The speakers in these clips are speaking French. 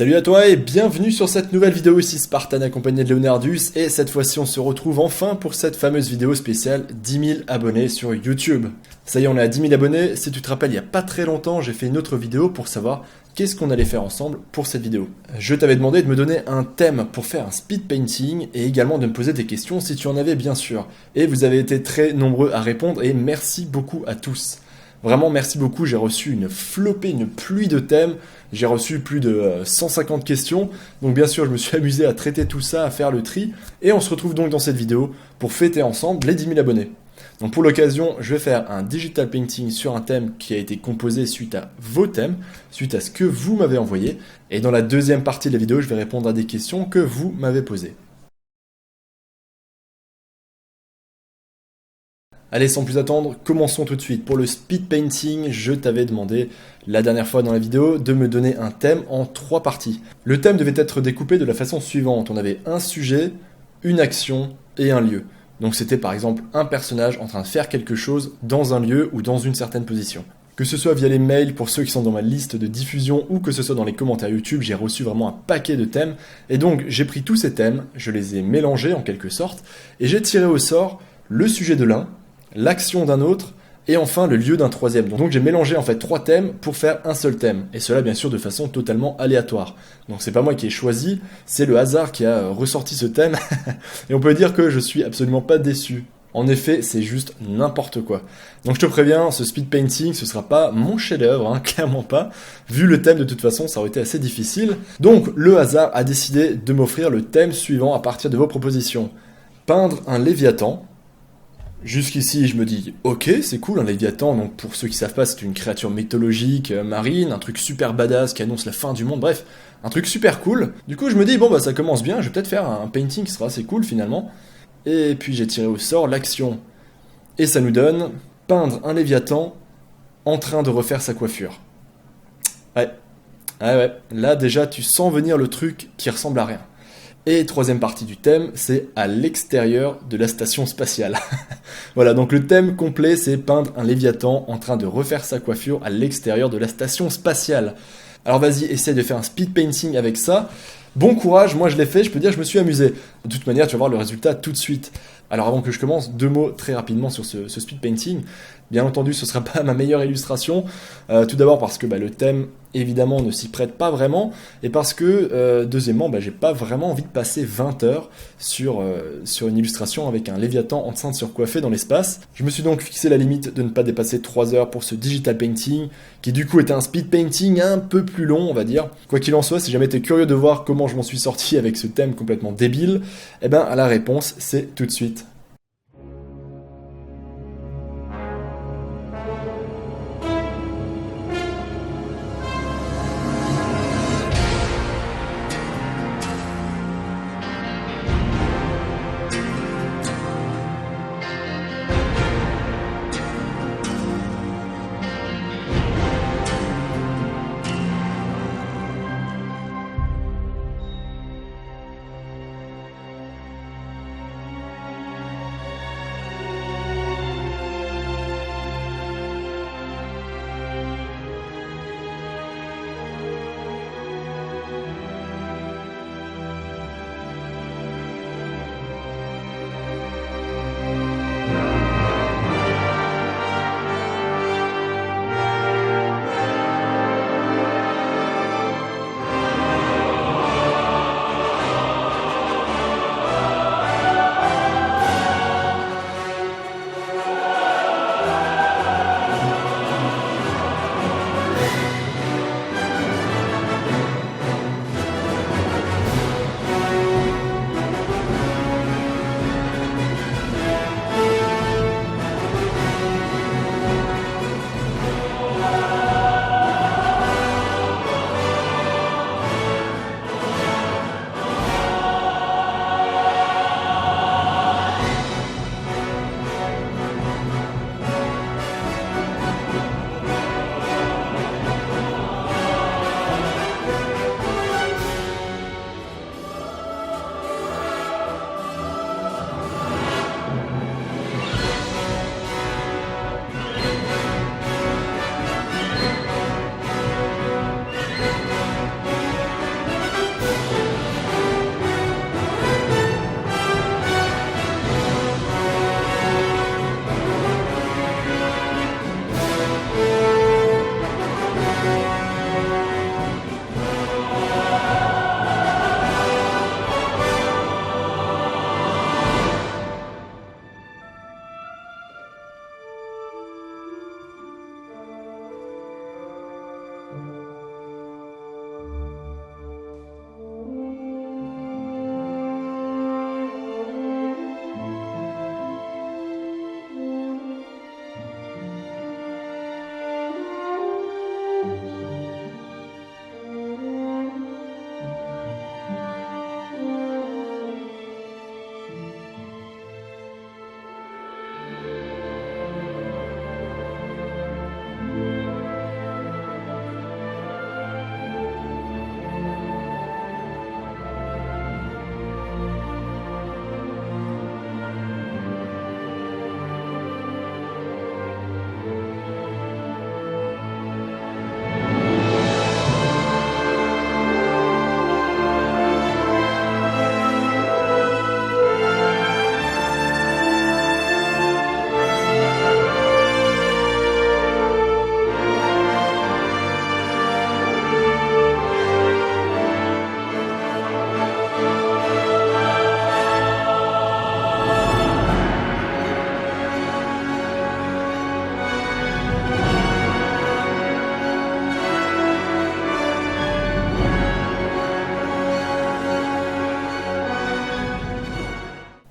Salut à toi et bienvenue sur cette nouvelle vidéo, ici Spartan accompagné de Leonardus, et cette fois-ci on se retrouve enfin pour cette fameuse vidéo spéciale 10 000 abonnés sur YouTube. Ça y est, on est à 10 000 abonnés. Si tu te rappelles, il n'y a pas très longtemps j'ai fait une autre vidéo pour savoir qu'est-ce qu'on allait faire ensemble pour cette vidéo. Je t'avais demandé de me donner un thème pour faire un speed painting et également de me poser des questions si tu en avais bien sûr. Et vous avez été très nombreux à répondre et merci beaucoup à tous. Vraiment merci beaucoup, j'ai reçu une flopée, une pluie de thèmes, j'ai reçu plus de 150 questions, donc bien sûr je me suis amusé à traiter tout ça, à faire le tri, et on se retrouve donc dans cette vidéo pour fêter ensemble les 10 000 abonnés. Donc pour l'occasion, je vais faire un digital painting sur un thème qui a été composé suite à vos thèmes, suite à ce que vous m'avez envoyé, et dans la deuxième partie de la vidéo, je vais répondre à des questions que vous m'avez posées. Allez, sans plus attendre, commençons tout de suite. Pour le speed painting, je t'avais demandé la dernière fois dans la vidéo de me donner un thème en 3 parties. Le thème devait être découpé de la façon suivante. On avait un sujet, une action et un lieu. Donc c'était par exemple un personnage en train de faire quelque chose dans un lieu ou dans une certaine position. Que ce soit via les mails pour ceux qui sont dans ma liste de diffusion ou que ce soit dans les commentaires YouTube, j'ai reçu vraiment un paquet de thèmes. Et donc j'ai pris tous ces thèmes, je les ai mélangés en quelque sorte, et j'ai tiré au sort le sujet de l'un, l'action d'un autre, et enfin le lieu d'un troisième. Donc j'ai mélangé en fait 3 thèmes pour faire un seul thème, et cela bien sûr de façon totalement aléatoire. Donc c'est pas moi qui ai choisi, c'est le hasard qui a ressorti ce thème, et on peut dire que je suis absolument pas déçu. En effet, c'est juste n'importe quoi. Donc je te préviens, ce speed painting, ce sera pas mon chef-d'œuvre, clairement pas. Vu le thème de toute façon, ça aurait été assez difficile. Donc le hasard a décidé de m'offrir le thème suivant à partir de vos propositions. Peindre un léviathan. Jusqu'ici, je me dis, ok, c'est cool, un léviathan, donc pour ceux qui savent pas, c'est une créature mythologique, marine, un truc super badass qui annonce la fin du monde, bref, un truc super cool. Du coup, je me dis, bon, bah ça commence bien, je vais peut-être faire un painting qui sera assez cool finalement. Et puis j'ai tiré au sort l'action. Et ça nous donne peindre un léviathan en train de refaire sa coiffure. Ouais, là déjà, tu sens venir le truc qui ressemble à rien. Et troisième partie du thème, c'est à l'extérieur de la station spatiale. Voilà, donc le thème complet, c'est peindre un léviathan en train de refaire sa coiffure à l'extérieur de la station spatiale. Alors vas-y, essaie de faire un speed painting avec ça. Bon courage, moi je l'ai fait, je peux dire que je me suis amusé. De toute manière, tu vas voir le résultat tout de suite. Alors avant que je commence, 2 mots très rapidement sur ce speed painting. Bien entendu, ce ne sera pas ma meilleure illustration. Tout d'abord parce que le thème, évidemment, ne s'y prête pas vraiment. Et parce que, deuxièmement, j'ai pas vraiment envie de passer 20 heures sur une illustration avec un léviathan en train de se recoiffer dans l'espace. Je me suis donc fixé la limite de ne pas dépasser 3 heures pour ce digital painting, qui du coup était un speed painting un peu plus long, on va dire. Quoi qu'il en soit, si jamais t'es curieux de voir comment je m'en suis sorti avec ce thème complètement débile, la réponse, c'est tout de suite.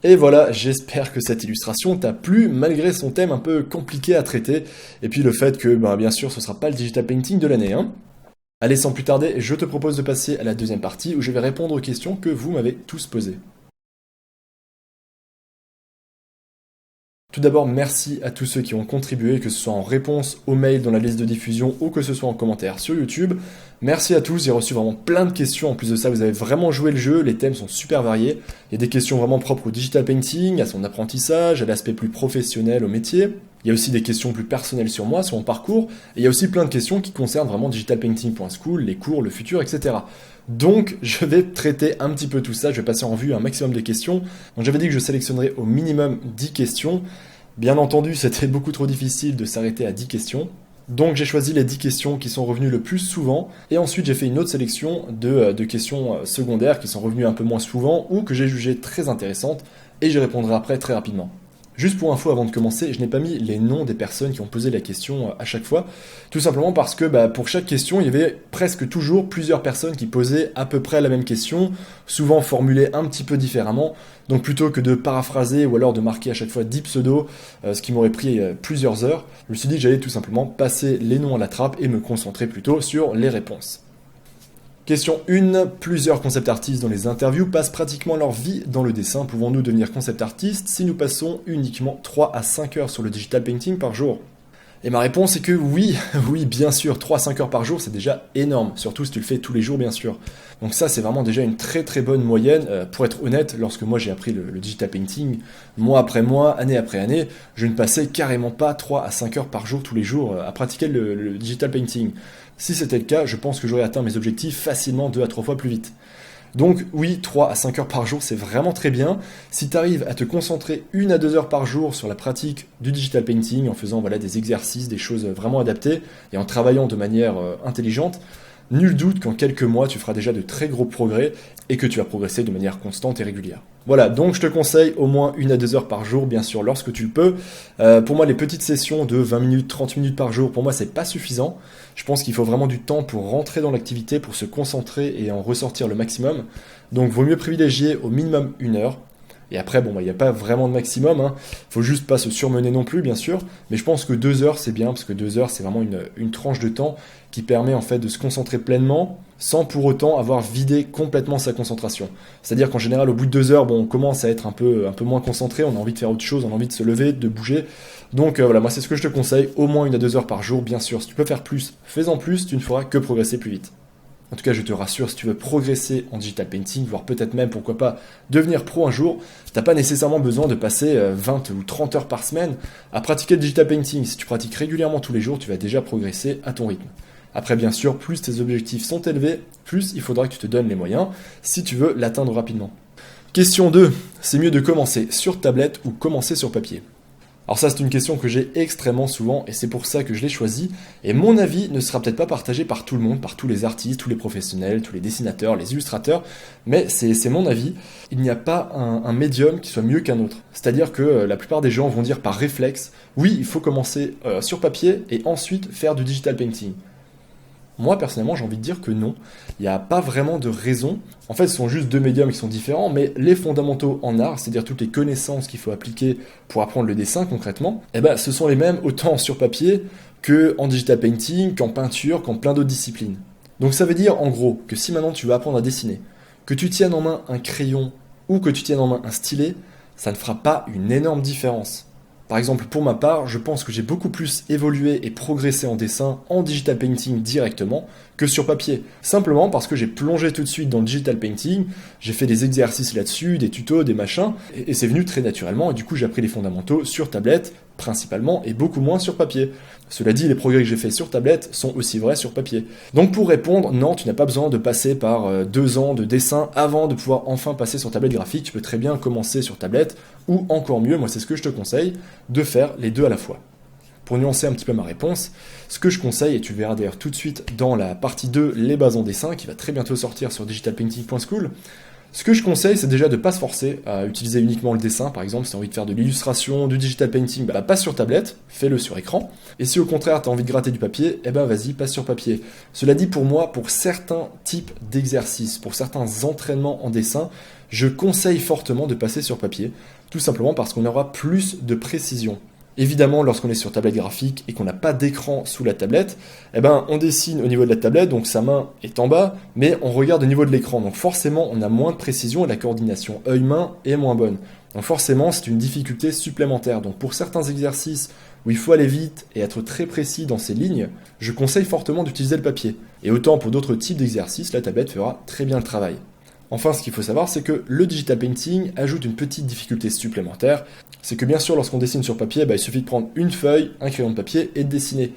Et voilà, j'espère que cette illustration t'a plu, malgré son thème un peu compliqué à traiter, et puis le fait que, bien sûr, ce sera pas le digital painting de l'année, hein. Allez, sans plus tarder, je te propose de passer à la deuxième partie, où je vais répondre aux questions que vous m'avez tous posées. Tout d'abord, merci à tous ceux qui ont contribué, que ce soit en réponse aux mails dans la liste de diffusion ou que ce soit en commentaire sur YouTube. Merci à tous, j'ai reçu vraiment plein de questions. En plus de ça, vous avez vraiment joué le jeu, les thèmes sont super variés. Il y a des questions vraiment propres au digital painting, à son apprentissage, à l'aspect plus professionnel, au métier. Il y a aussi des questions plus personnelles sur moi, sur mon parcours. Et il y a aussi plein de questions qui concernent vraiment digitalpainting.school, les cours, le futur, etc. Donc, je vais traiter un petit peu tout ça, je vais passer en revue un maximum de questions. Donc, j'avais dit que je sélectionnerais au minimum 10 questions. Bien entendu, c'était beaucoup trop difficile de s'arrêter à 10 questions. Donc, j'ai choisi les 10 questions qui sont revenues le plus souvent. Et ensuite, j'ai fait une autre sélection de questions secondaires qui sont revenues un peu moins souvent ou que j'ai jugées très intéressantes. Et j'y répondrai après très rapidement. Juste pour info, avant de commencer, je n'ai pas mis les noms des personnes qui ont posé la question à chaque fois, tout simplement parce que pour chaque question, il y avait presque toujours plusieurs personnes qui posaient à peu près la même question, souvent formulée un petit peu différemment. Donc plutôt que de paraphraser ou alors de marquer à chaque fois 10 pseudos, ce qui m'aurait pris plusieurs heures, je me suis dit que j'allais tout simplement passer les noms à la trappe et me concentrer plutôt sur les réponses. Question 1. Plusieurs concept artistes dans les interviews passent pratiquement leur vie dans le dessin. Pouvons-nous devenir concept artistes si nous passons uniquement 3 à 5 heures sur le digital painting par jour? Et ma réponse est que oui, oui, bien sûr, 3 à 5 heures par jour, c'est déjà énorme, surtout si tu le fais tous les jours, bien sûr. Donc ça, c'est vraiment déjà une très très bonne moyenne. Pour être honnête, lorsque moi j'ai appris le digital painting, mois après mois, année après année, je ne passais carrément pas 3 à 5 heures par jour tous les jours à pratiquer le digital painting. Si c'était le cas, je pense que j'aurais atteint mes objectifs facilement 2 à 3 fois plus vite. Donc oui, 3 à 5 heures par jour, c'est vraiment très bien. Si tu arrives à te concentrer 1 à 2 heures par jour sur la pratique du digital painting, en faisant des exercices, des choses vraiment adaptées, et en travaillant de manière intelligente, nul doute qu'en quelques mois, tu feras déjà de très gros progrès et que tu vas progresser de manière constante et régulière. Voilà, donc je te conseille au moins 1 à 2 heures par jour, bien sûr, lorsque tu le peux. Pour moi, les petites sessions de 20 minutes, 30 minutes par jour, pour moi, c'est pas suffisant. Je pense qu'il faut vraiment du temps pour rentrer dans l'activité, pour se concentrer et en ressortir le maximum. Donc, vaut mieux privilégier au minimum 1 heure. Et après, il n'y a pas vraiment de maximum, hein. Faut juste pas se surmener non plus, bien sûr. Mais je pense que 2 heures, c'est bien, parce que 2 heures, c'est vraiment une tranche de temps qui permet en fait de se concentrer pleinement, sans pour autant avoir vidé complètement sa concentration. C'est-à-dire qu'en général, au bout de 2 heures, on commence à être un peu moins concentré, on a envie de faire autre chose, on a envie de se lever, de bouger. Donc voilà, moi c'est ce que je te conseille, au moins 1 à 2 heures par jour, bien sûr. Si tu peux faire plus, fais-en plus, tu ne feras que progresser plus vite. En tout cas, je te rassure, si tu veux progresser en digital painting, voire peut-être même, pourquoi pas, devenir pro un jour, t'as pas nécessairement besoin de passer 20 ou 30 heures par semaine à pratiquer le digital painting. Si tu pratiques régulièrement tous les jours, tu vas déjà progresser à ton rythme. Après, bien sûr, plus tes objectifs sont élevés, plus il faudra que tu te donnes les moyens si tu veux l'atteindre rapidement. Question 2. C'est mieux de commencer sur tablette ou commencer sur papier? Alors ça, c'est une question que j'ai extrêmement souvent et c'est pour ça que je l'ai choisie. Et mon avis ne sera peut-être pas partagé par tout le monde, par tous les artistes, tous les professionnels, tous les dessinateurs, les illustrateurs, mais c'est mon avis. Il n'y a pas un médium qui soit mieux qu'un autre. C'est-à-dire que la plupart des gens vont dire par réflexe, oui, il faut commencer sur papier et ensuite faire du digital painting. Moi, personnellement, j'ai envie de dire que non. Il n'y a pas vraiment de raison. En fait, ce sont juste deux médiums qui sont différents, mais les fondamentaux en art, c'est-à-dire toutes les connaissances qu'il faut appliquer pour apprendre le dessin concrètement, ce sont les mêmes autant sur papier qu'en digital painting, qu'en peinture, qu'en plein d'autres disciplines. Donc ça veut dire, en gros, que si maintenant tu veux apprendre à dessiner, que tu tiennes en main un crayon ou que tu tiennes en main un stylet, ça ne fera pas une énorme différence. Par exemple, pour ma part, je pense que j'ai beaucoup plus évolué et progressé en dessin en digital painting directement que sur papier. Simplement parce que j'ai plongé tout de suite dans le digital painting, j'ai fait des exercices là-dessus, des tutos, des machins, et c'est venu très naturellement, et du coup j'ai appris les fondamentaux sur tablette, principalement, et beaucoup moins sur papier. Cela dit, les progrès que j'ai faits sur tablette sont aussi vrais sur papier. Donc pour répondre, non, tu n'as pas besoin de passer par 2 ans de dessin avant de pouvoir enfin passer sur tablette graphique, tu peux très bien commencer sur tablette, ou encore mieux, moi c'est ce que je te conseille, de faire les deux à la fois. Pour nuancer un petit peu ma réponse, ce que je conseille, et tu verras d'ailleurs tout de suite dans la partie 2, les bases en dessin, qui va très bientôt sortir sur digitalpainting.school, ce que je conseille, c'est déjà de ne pas se forcer à utiliser uniquement le dessin. Par exemple, si tu as envie de faire de l'illustration, du digital painting, passe sur tablette, fais-le sur écran. Et si au contraire, tu as envie de gratter du papier, vas-y, passe sur papier. Cela dit, pour moi, pour certains types d'exercices, pour certains entraînements en dessin, je conseille fortement de passer sur papier, tout simplement parce qu'on aura plus de précision. Évidemment, lorsqu'on est sur tablette graphique et qu'on n'a pas d'écran sous la tablette, on dessine au niveau de la tablette, donc sa main est en bas, mais on regarde au niveau de l'écran. Donc forcément, on a moins de précision et la coordination œil-main est moins bonne. Donc forcément, c'est une difficulté supplémentaire. Donc pour certains exercices où il faut aller vite et être très précis dans ses lignes, je conseille fortement d'utiliser le papier. Et autant pour d'autres types d'exercices, la tablette fera très bien le travail. Enfin, ce qu'il faut savoir, c'est que le digital painting ajoute une petite difficulté supplémentaire. C'est que bien sûr, lorsqu'on dessine sur papier, il suffit de prendre une feuille, un crayon de papier et de dessiner.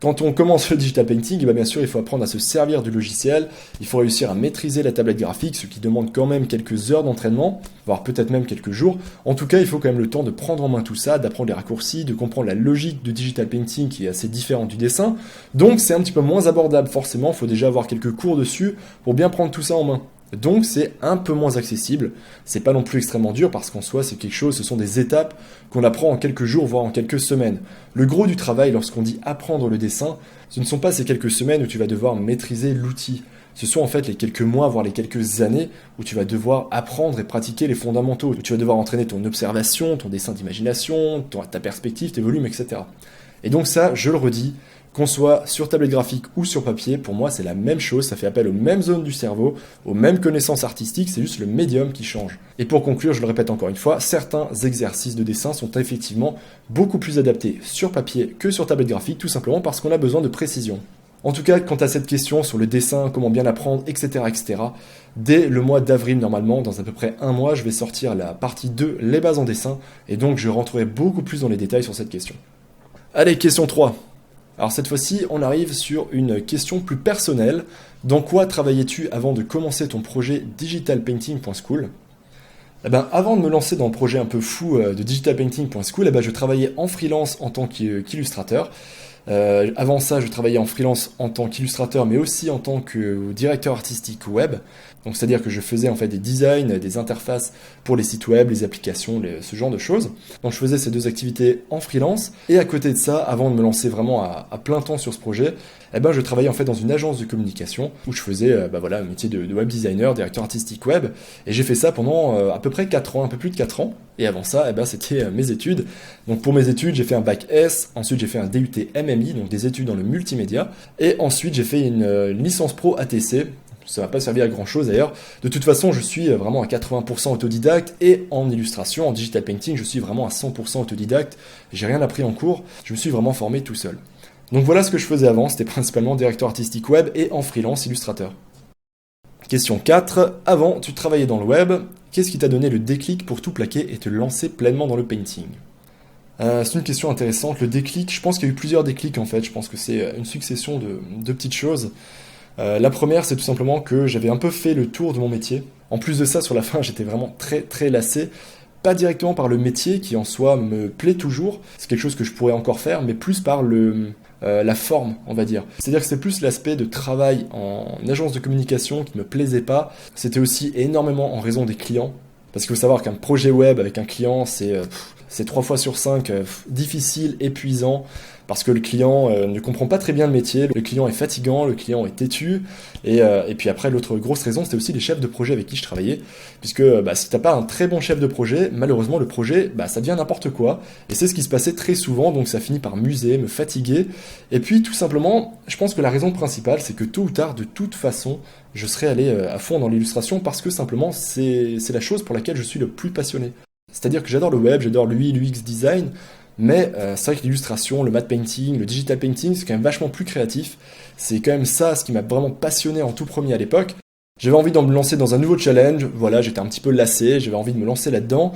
Quand on commence le digital painting, bien sûr, il faut apprendre à se servir du logiciel, il faut réussir à maîtriser la tablette graphique, ce qui demande quand même quelques heures d'entraînement, voire peut-être même quelques jours. En tout cas, il faut quand même le temps de prendre en main tout ça, d'apprendre les raccourcis, de comprendre la logique du digital painting qui est assez différente du dessin. Donc c'est un petit peu moins abordable, forcément, il faut déjà avoir quelques cours dessus pour bien prendre tout ça en main. Donc c'est un peu moins accessible, c'est pas non plus extrêmement dur parce qu'en soi c'est quelque chose, ce sont des étapes qu'on apprend en quelques jours voire en quelques semaines. Le gros du travail lorsqu'on dit apprendre le dessin, ce ne sont pas ces quelques semaines où tu vas devoir maîtriser l'outil, ce sont en fait les quelques mois voire les quelques années où tu vas devoir apprendre et pratiquer les fondamentaux, où tu vas devoir entraîner ton observation, ton dessin d'imagination, ta perspective, tes volumes, etc. Et donc ça, je le redis, qu'on soit sur tablette graphique ou sur papier, pour moi c'est la même chose, ça fait appel aux mêmes zones du cerveau, aux mêmes connaissances artistiques, c'est juste le médium qui change. Et pour conclure, je le répète encore une fois, certains exercices de dessin sont effectivement beaucoup plus adaptés sur papier que sur tablette graphique, tout simplement parce qu'on a besoin de précision. En tout cas, quant à cette question sur le dessin, comment bien apprendre, etc., dès le mois d'avril, normalement, dans à peu près un mois, je vais sortir la partie 2, les bases en dessin, et donc je rentrerai beaucoup plus dans les détails sur cette question. Allez, question 3. Alors cette fois-ci, on arrive sur une question plus personnelle. Dans quoi travaillais-tu avant de commencer ton projet digitalpainting.school ? Avant de me lancer dans le projet un peu fou de digitalpainting.school, je travaillais en freelance en tant qu'illustrateur. Avant ça, je travaillais en freelance en tant qu'illustrateur, mais aussi en tant que directeur artistique web. Donc, c'est-à-dire que je faisais en fait des designs, des interfaces pour les sites web, les applications, ce genre de choses. Donc, je faisais ces deux activités en freelance. Et à côté de ça, avant de me lancer vraiment à plein temps sur ce projet, je travaillais en fait dans une agence de communication où je faisais un métier de web designer, directeur artistique web. Et j'ai fait ça pendant à peu près 4 ans, un peu plus de 4 ans. Et avant ça, c'était mes études. Donc pour mes études, j'ai fait un bac S, ensuite j'ai fait un DUT MMI, donc des études dans le multimédia. Et ensuite, j'ai fait une licence pro ATC. Ça m'a pas servi à grand chose d'ailleurs. De toute façon, je suis vraiment à 80% autodidacte et en illustration, en digital painting, je suis vraiment à 100% autodidacte. J'ai rien appris en cours, je me suis vraiment formé tout seul. Donc voilà ce que je faisais avant, c'était principalement directeur artistique web et en freelance illustrateur. Question 4. Avant, tu travaillais dans le web. Qu'est-ce qui t'a donné le déclic pour tout plaquer et te lancer pleinement dans le painting ? C'est une question intéressante. Le déclic, je pense qu'il y a eu plusieurs déclics en fait. Je pense que c'est une succession de petites choses. La première, c'est tout simplement que j'avais un peu fait le tour de mon métier. En plus de ça, sur la fin, j'étais vraiment très très lassé. Pas directement par le métier qui en soi me plaît toujours, c'est quelque chose que je pourrais encore faire, mais plus par la forme, on va dire. C'est-à-dire que c'est plus l'aspect de travail en agence de communication qui me plaisait pas. C'était aussi énormément en raison des clients. Parce qu'il faut savoir qu'un projet web avec un client, c'est 3 fois sur 5 difficile, épuisant, parce que le client ne comprend pas très bien le métier, le client est fatigant, le client est têtu, et puis après l'autre grosse raison, c'était aussi les chefs de projet avec qui je travaillais, puisque si t'as pas un très bon chef de projet, malheureusement le projet, ça devient n'importe quoi, et c'est ce qui se passait très souvent, donc ça finit par m'user, me fatiguer, et puis tout simplement, je pense que la raison principale, c'est que tôt ou tard, de toute façon, je serais allé à fond dans l'illustration, parce que simplement, c'est la chose pour laquelle je suis le plus passionné. C'est-à-dire que j'adore le web, j'adore l'UI, l'UX design, mais c'est vrai que l'illustration, le matte painting, le digital painting, c'est quand même vachement plus créatif. C'est quand même ça ce qui m'a vraiment passionné en tout premier à l'époque. J'avais envie de me lancer dans un nouveau challenge, voilà, j'étais un petit peu lassé, j'avais envie de me lancer là-dedans.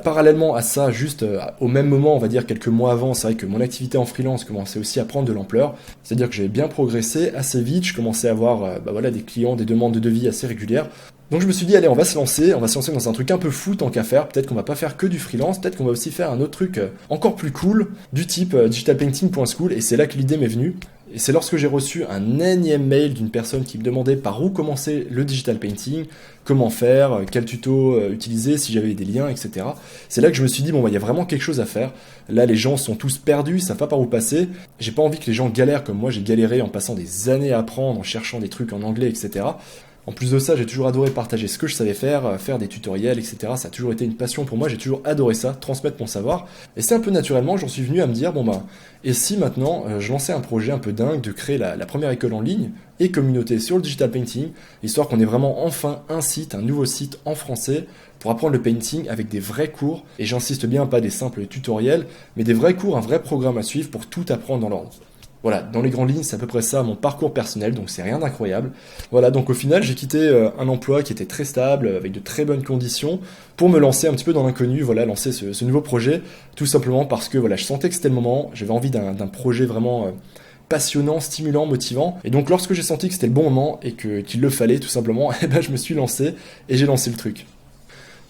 Parallèlement à ça, juste au même moment, on va dire quelques mois avant, c'est vrai que mon activité en freelance commençait aussi à prendre de l'ampleur. C'est-à-dire que j'avais bien progressé assez vite, je commençais à avoir des clients, des demandes de devis assez régulières. Donc je me suis dit, allez, on va se lancer dans un truc un peu fou tant qu'à faire. Peut-être qu'on va pas faire que du freelance, peut-être qu'on va aussi faire un autre truc encore plus cool, du type digitalpainting.school, et c'est là que l'idée m'est venue. Et c'est lorsque j'ai reçu un énième mail d'une personne qui me demandait par où commencer le digital painting, comment faire, quel tuto utiliser, si j'avais des liens, etc. C'est là que je me suis dit, il y a vraiment quelque chose à faire. Là, les gens sont tous perdus, ils savent pas par où passer. J'ai pas envie que les gens galèrent comme moi j'ai galéré en passant des années à apprendre, en cherchant des trucs en anglais, etc. En plus de ça, j'ai toujours adoré partager ce que je savais faire des tutoriels, etc. Ça a toujours été une passion pour moi, j'ai toujours adoré ça, transmettre mon savoir. Et c'est un peu naturellement, j'en suis venu à me dire, bon bah, et si maintenant je lançais un projet un peu dingue de créer la première école en ligne et communauté sur le digital painting, histoire qu'on ait vraiment enfin un site, un nouveau site en français pour apprendre le painting avec des vrais cours, et j'insiste bien, pas des simples tutoriels, mais des vrais cours, un vrai programme à suivre pour tout apprendre dans l'ordre. Voilà, dans les grandes lignes, c'est à peu près ça mon parcours personnel, donc c'est rien d'incroyable. Voilà, donc au final, j'ai quitté un emploi qui était très stable, avec de très bonnes conditions, pour me lancer un petit peu dans l'inconnu, voilà, lancer ce nouveau projet, tout simplement parce que voilà, je sentais que c'était le moment, j'avais envie d'un projet vraiment passionnant, stimulant, motivant. Et donc lorsque j'ai senti que c'était le bon moment et qu'il le fallait tout simplement, eh ben, je me suis lancé et j'ai lancé le truc.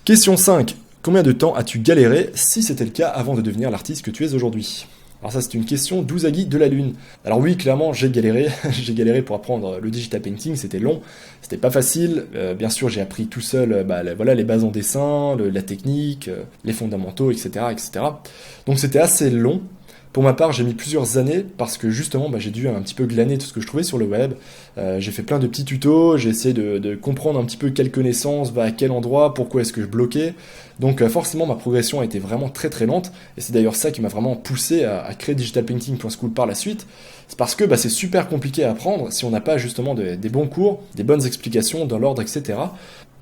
Question 5. Combien de temps as-tu galéré, si c'était le cas, avant de devenir l'artiste que tu es aujourd'hui ? Alors ça, c'est une question d'Ouzagi de la Lune. Alors oui, clairement, j'ai galéré. J'ai galéré pour apprendre le digital painting, c'était long, c'était pas facile. Bien sûr, j'ai appris tout seul voilà, les bases en dessin, la technique, les fondamentaux, etc., etc. Donc c'était assez long. Pour ma part, j'ai mis plusieurs années parce que justement, j'ai dû un petit peu glaner tout ce que je trouvais sur le web. J'ai fait plein de petits tutos, j'ai essayé de comprendre un petit peu quelles connaissances, à quel endroit, pourquoi est-ce que je bloquais. Donc forcément, ma progression a été vraiment très très lente. Et c'est d'ailleurs ça qui m'a vraiment poussé à créer digitalpainting.school par la suite. C'est parce que c'est super compliqué à apprendre si on n'a pas justement des bons cours, des bonnes explications dans l'ordre, etc.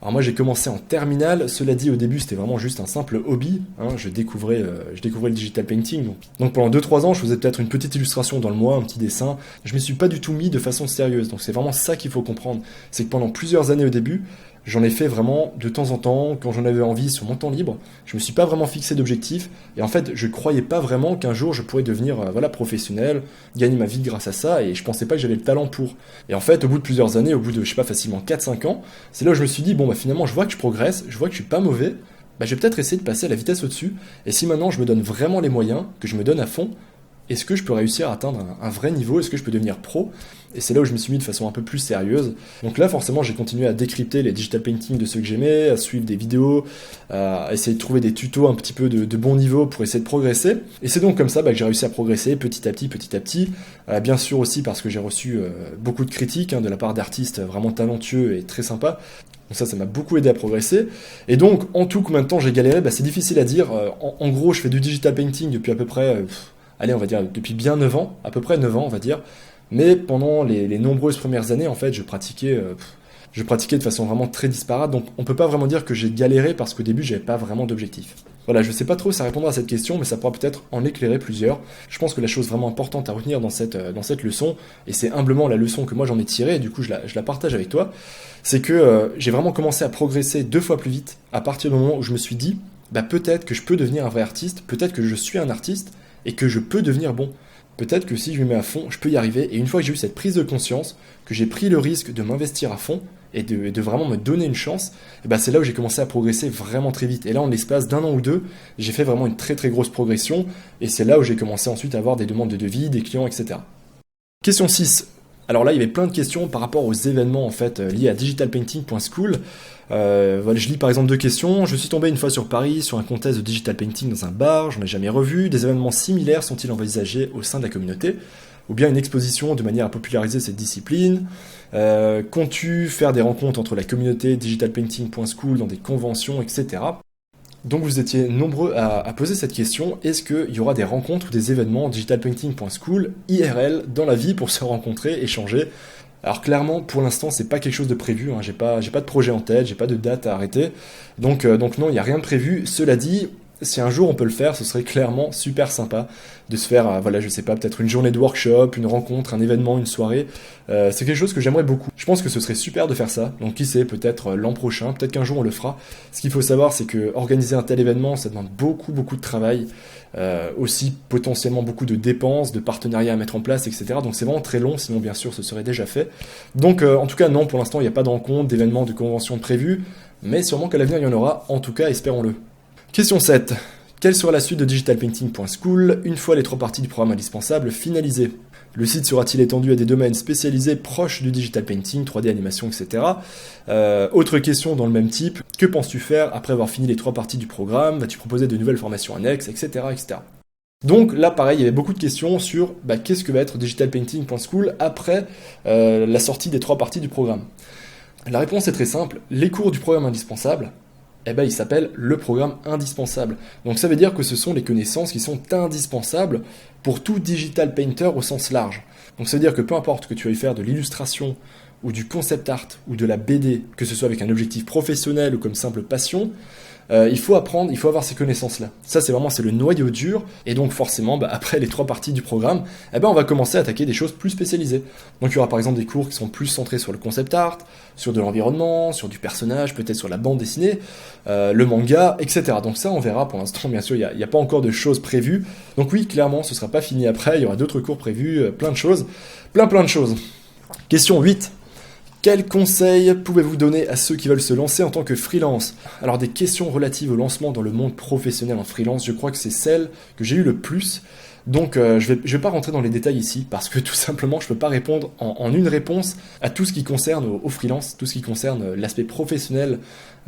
Alors moi j'ai commencé en terminale, cela dit au début c'était vraiment juste un simple hobby, je découvrais le digital painting. Donc pendant 2-3 ans je faisais peut-être une petite illustration dans le mois, un petit dessin, je me suis pas du tout mis de façon sérieuse, donc c'est vraiment ça qu'il faut comprendre, c'est que pendant plusieurs années au début, j'en ai fait vraiment de temps en temps, quand j'en avais envie sur mon temps libre, je me suis pas vraiment fixé d'objectif, et en fait je croyais pas vraiment qu'un jour je pourrais devenir professionnel, gagner ma vie grâce à ça, et je pensais pas que j'avais le talent pour. Et en fait au bout de plusieurs années, au bout de facilement 4-5 ans, c'est là où je me suis dit, finalement je vois que je progresse, je vois que je suis pas mauvais, je vais peut-être essayer de passer à la vitesse au-dessus, et si maintenant je me donne vraiment les moyens, que je me donne à fond, est-ce que je peux réussir à atteindre un vrai niveau? Est-ce que je peux devenir pro? Et c'est là où je me suis mis de façon un peu plus sérieuse. Donc là, forcément, j'ai continué à décrypter les digital paintings de ceux que j'aimais, à suivre des vidéos, à essayer de trouver des tutos un petit peu de bon niveau pour essayer de progresser. Et c'est donc comme ça que j'ai réussi à progresser petit à petit. Bien sûr aussi parce que j'ai reçu beaucoup de critiques de la part d'artistes vraiment talentueux et très sympas. Donc ça m'a beaucoup aidé à progresser. Et donc, en tout, combien de temps j'ai galéré? C'est difficile à dire. En gros, je fais du digital painting depuis à peu près... on va dire depuis bien 9 ans, à peu près 9 ans on va dire, mais pendant les nombreuses premières années en fait je pratiquais de façon vraiment très disparate, donc on peut pas vraiment dire que j'ai galéré parce qu'au début j'avais pas vraiment d'objectif. Voilà, je sais pas trop si ça répondra à cette question, mais ça pourra peut-être en éclairer plusieurs. Je pense que la chose vraiment importante à retenir dans cette leçon, et c'est humblement la leçon que moi j'en ai tirée, et du coup je la partage avec toi, c'est que j'ai vraiment commencé à progresser 2 fois plus vite à partir du moment où je me suis dit, peut-être que je peux devenir un vrai artiste, peut-être que je suis un artiste, et que je peux devenir bon. Peut-être que si je me mets à fond, je peux y arriver. Et une fois que j'ai eu cette prise de conscience, que j'ai pris le risque de m'investir à fond et de vraiment me donner une chance, c'est là où j'ai commencé à progresser vraiment très vite. Et là, en l'espace d'1 an ou 2, j'ai fait vraiment une très très grosse progression. Et c'est là où j'ai commencé ensuite à avoir des demandes de devis, des clients, etc. Question 6. Alors là, il y avait plein de questions par rapport aux événements en fait liés à digitalpainting.school. Je lis par exemple 2 questions. Je suis tombé une fois sur Paris sur un contest de digital painting dans un bar, j'en ai jamais revu. Des événements similaires sont-ils envisagés au sein de la communauté? Ou bien une exposition de manière à populariser cette discipline? Comptes-tu faire des rencontres entre la communauté digitalpainting.school dans des conventions, etc. Donc vous étiez nombreux à poser cette question, est-ce qu'il y aura des rencontres ou des événements digitalpainting.school IRL dans la vie pour se rencontrer, échanger? Alors clairement, pour l'instant, c'est pas quelque chose de prévu, j'ai pas de projet en tête, j'ai pas de date à arrêter, donc non, il n'y a rien de prévu. Cela dit, si un jour on peut le faire, ce serait clairement super sympa de se faire, je sais pas, peut-être une journée de workshop, une rencontre, un événement, une soirée. C'est quelque chose que j'aimerais beaucoup. Je pense que ce serait super de faire ça. Donc qui sait, peut-être l'an prochain, peut-être qu'un jour on le fera. Ce qu'il faut savoir, c'est que organiser un tel événement, ça demande beaucoup de travail. Aussi potentiellement beaucoup de dépenses, de partenariats à mettre en place, etc. Donc c'est vraiment très long, sinon bien sûr ce serait déjà fait. Donc en tout cas non, pour l'instant il n'y a pas de rencontre, d'événements, de conventions prévues, mais sûrement qu'à l'avenir il y en aura, en tout cas espérons-le. Question 7. Quelle sera la suite de digitalpainting.school une fois les 3 parties du programme indispensable finalisées? Le site sera-t-il étendu à des domaines spécialisés proches du digital painting, 3D animation, etc. Autre question dans le même type, que penses-tu faire après avoir fini les 3 parties du programme? Vas-tu proposer de nouvelles formations annexes, etc. etc. Donc là pareil, il y avait beaucoup de questions sur qu'est-ce que va être digitalpainting.school après la sortie des 3 parties du programme. La réponse est très simple, les cours du programme indispensable, eh ben, il s'appelle le programme indispensable. Donc ça veut dire que ce sont les connaissances qui sont indispensables pour tout digital painter au sens large. Donc ça veut dire que peu importe que tu veuilles faire de l'illustration ou du concept art ou de la BD, que ce soit avec un objectif professionnel ou comme simple passion, il faut apprendre, il faut avoir ces connaissances-là. Ça, c'est le noyau dur. Et donc, forcément, après les 3 parties du programme, on va commencer à attaquer des choses plus spécialisées. Donc, il y aura par exemple des cours qui sont plus centrés sur le concept art, sur de l'environnement, sur du personnage, peut-être sur la bande dessinée, le manga, etc. Donc ça, on verra. Pour l'instant, bien sûr, il n'y a pas encore de choses prévues. Donc oui, clairement, ce ne sera pas fini après. Il y aura d'autres cours prévus, plein de choses. Plein de choses. Question 8. Quels conseils pouvez-vous donner à ceux qui veulent se lancer en tant que freelance? Alors des questions relatives au lancement dans le monde professionnel en freelance, je crois que c'est celle que j'ai eu le plus. Donc je vais pas rentrer dans les détails ici parce que tout simplement je peux pas répondre en une réponse à tout ce qui concerne au freelance, tout ce qui concerne l'aspect professionnel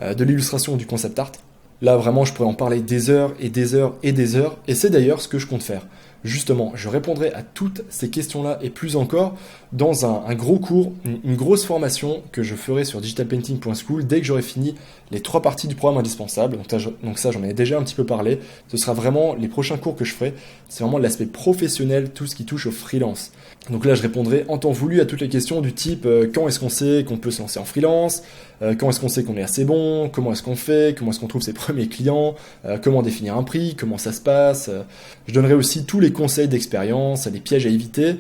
de l'illustration du concept art. Là vraiment je pourrais en parler des heures et des heures et des heures et c'est d'ailleurs ce que je compte faire. Justement, je répondrai à toutes ces questions-là et plus encore dans un gros cours, une grosse formation que je ferai sur digitalpainting.school dès que j'aurai fini les 3 parties du programme indispensable. Donc ça, j'en ai déjà un petit peu parlé. Ce sera vraiment les prochains cours que je ferai. C'est vraiment l'aspect professionnel, tout ce qui touche au freelance. Donc là, je répondrai en temps voulu à toutes les questions du type quand est-ce qu'on sait qu'on peut se lancer en freelance, quand est-ce qu'on sait qu'on est assez bon, comment est-ce qu'on fait, comment est-ce qu'on trouve ses premiers clients, comment définir un prix, comment ça se passe. Je donnerai aussi tous les conseils d'expérience, les pièges à éviter.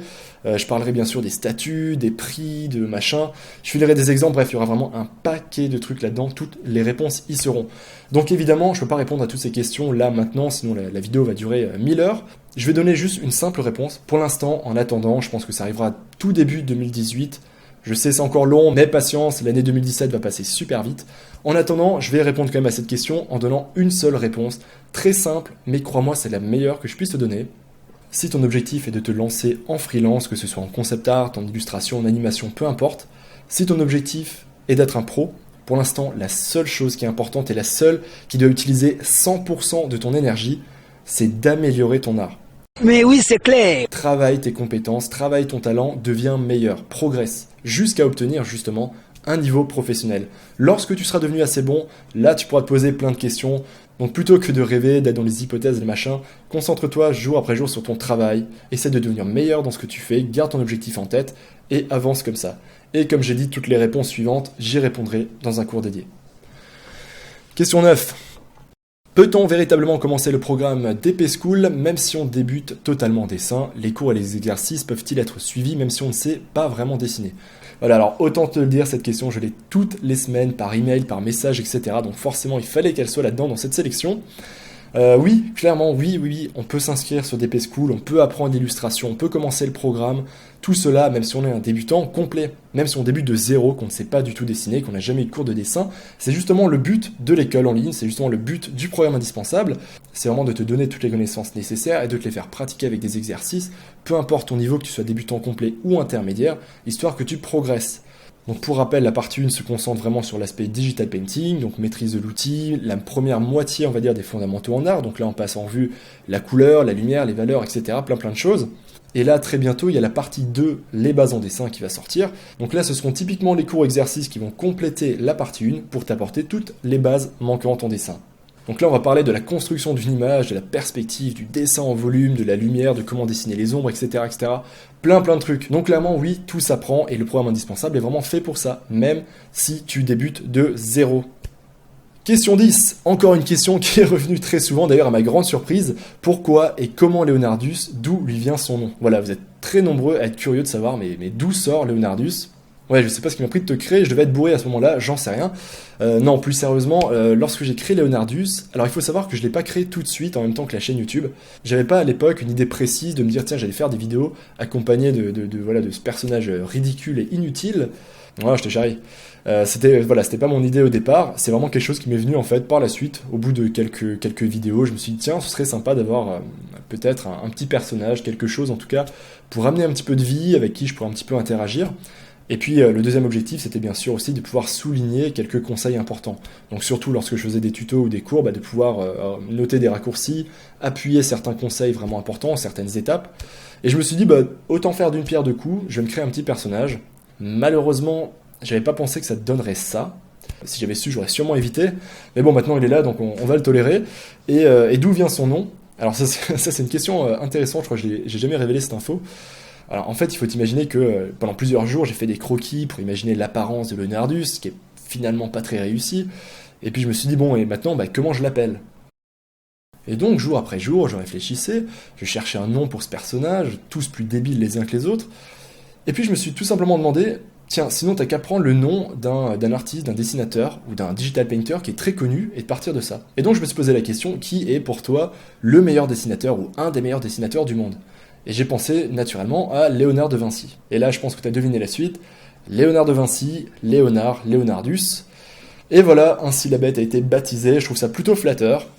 Je parlerai bien sûr des statuts, des prix, de machin. Je filerai des exemples, bref, il y aura vraiment un paquet de trucs là-dedans. Toutes les réponses y seront. Donc évidemment, je ne peux pas répondre à toutes ces questions là maintenant, sinon la vidéo va durer 1000 heures. Je vais donner juste une simple réponse. Pour l'instant, en attendant, je pense que ça arrivera tout début 2018. Je sais, c'est encore long, mais patience, l'année 2017 va passer super vite. En attendant, je vais répondre quand même à cette question en donnant une seule réponse. Très simple, mais crois-moi, c'est la meilleure que je puisse te donner. Si ton objectif est de te lancer en freelance, que ce soit en concept art, en illustration, en animation, peu importe, si ton objectif est d'être un pro, pour l'instant, la seule chose qui est importante et la seule qui doit utiliser 100% de ton énergie, c'est d'améliorer ton art. Mais oui, c'est clair. Travaille tes compétences, travaille ton talent, deviens meilleur, progresse, jusqu'à obtenir justement un niveau professionnel. Lorsque tu seras devenu assez bon, là tu pourras te poser plein de questions. Donc plutôt que de rêver, d'être dans les hypothèses et les machins, concentre-toi jour après jour sur ton travail, essaie de devenir meilleur dans ce que tu fais, garde ton objectif en tête et avance comme ça. Et comme j'ai dit, toutes les réponses suivantes, j'y répondrai dans un cours dédié. Question 9. Peut-on véritablement commencer le programme DP School même si on débute totalement en dessin? Les cours et les exercices peuvent-ils être suivis même si on ne sait pas vraiment dessiner? Voilà, alors autant te le dire, cette question je l'ai toutes les semaines par email, par message, etc. Donc forcément il fallait qu'elle soit là-dedans dans cette sélection. Oui, clairement, oui, on peut s'inscrire sur DP School, on peut apprendre l'illustration, on peut commencer le programme, tout cela, même si on est un débutant complet, même si on débute de zéro, qu'on ne sait pas du tout dessiner, qu'on n'a jamais eu de cours de dessin, c'est justement le but de l'école en ligne, c'est justement le but du programme indispensable, c'est vraiment de te donner toutes les connaissances nécessaires et de te les faire pratiquer avec des exercices, peu importe ton niveau, que tu sois débutant complet ou intermédiaire, histoire que tu progresses. Donc pour rappel, la partie 1 se concentre vraiment sur l'aspect digital painting, donc maîtrise de l'outil, la première moitié, on va dire, des fondamentaux en art. Donc là, on passe en vue la couleur, la lumière, les valeurs, etc. Plein de choses. Et là, très bientôt, il y a la partie 2, les bases en dessin, qui va sortir. Donc là, ce seront typiquement les cours exercices qui vont compléter la partie 1 pour t'apporter toutes les bases manquantes en dessin. Donc là, on va parler de la construction d'une image, de la perspective, du dessin en volume, de la lumière, de comment dessiner les ombres, etc. Plein de trucs. Donc clairement, oui, tout s'apprend et le programme indispensable est vraiment fait pour ça, même si tu débutes de zéro. Question 10, encore une question qui est revenue très souvent, d'ailleurs à ma grande surprise. Pourquoi et comment Leonardus, d'où lui vient son nom? Voilà, vous êtes très nombreux à être curieux de savoir, mais d'où sort Leonardus? Ouais, je sais pas ce qui m'a pris de te créer, je devais être bourré à ce moment-là, j'en sais rien. Non, plus sérieusement, lorsque j'ai créé Leonardus, alors il faut savoir que je l'ai pas créé tout de suite en même temps que la chaîne YouTube. J'avais pas à l'époque une idée précise de me dire tiens, j'allais faire des vidéos accompagnées de ce personnage ridicule et inutile. Voilà, je te charrie. C'était pas mon idée au départ, c'est vraiment quelque chose qui m'est venu en fait par la suite. Au bout de quelques vidéos, je me suis dit tiens, ce serait sympa d'avoir peut-être un petit personnage, quelque chose en tout cas, pour amener un petit peu de vie, avec qui je pourrais un petit peu interagir. Et puis le deuxième objectif, c'était bien sûr aussi de pouvoir souligner quelques conseils importants. Donc surtout lorsque je faisais des tutos ou des cours, de pouvoir noter des raccourcis, appuyer certains conseils vraiment importants, certaines étapes. Et je me suis dit, autant faire d'une pierre deux coups, je vais me créer un petit personnage. Malheureusement, j'avais pas pensé que ça te donnerait ça. Si j'avais su, j'aurais sûrement évité. Mais bon, maintenant il est là, donc on va le tolérer. Et d'où vient son nom? Alors ça c'est une question intéressante, je crois que j'ai jamais révélé cette info. Alors en fait, il faut imaginer que pendant plusieurs jours, j'ai fait des croquis pour imaginer l'apparence de Leonardus, ce qui est finalement pas très réussi. Et puis je me suis dit, bon, et maintenant, comment je l'appelle? Et donc, jour après jour, je réfléchissais, je cherchais un nom pour ce personnage, tous plus débiles les uns que les autres. Et puis je me suis tout simplement demandé, tiens, sinon t'as qu'à prendre le nom d'un artiste, d'un dessinateur ou d'un digital painter qui est très connu et de partir de ça. Et donc je me suis posé la question, qui est pour toi le meilleur dessinateur ou un des meilleurs dessinateurs du monde? Et j'ai pensé naturellement à Léonard de Vinci. Et là je pense que t'as deviné la suite, Léonard de Vinci, Leonardus. Et voilà, ainsi la bête a été baptisée, je trouve ça plutôt flatteur.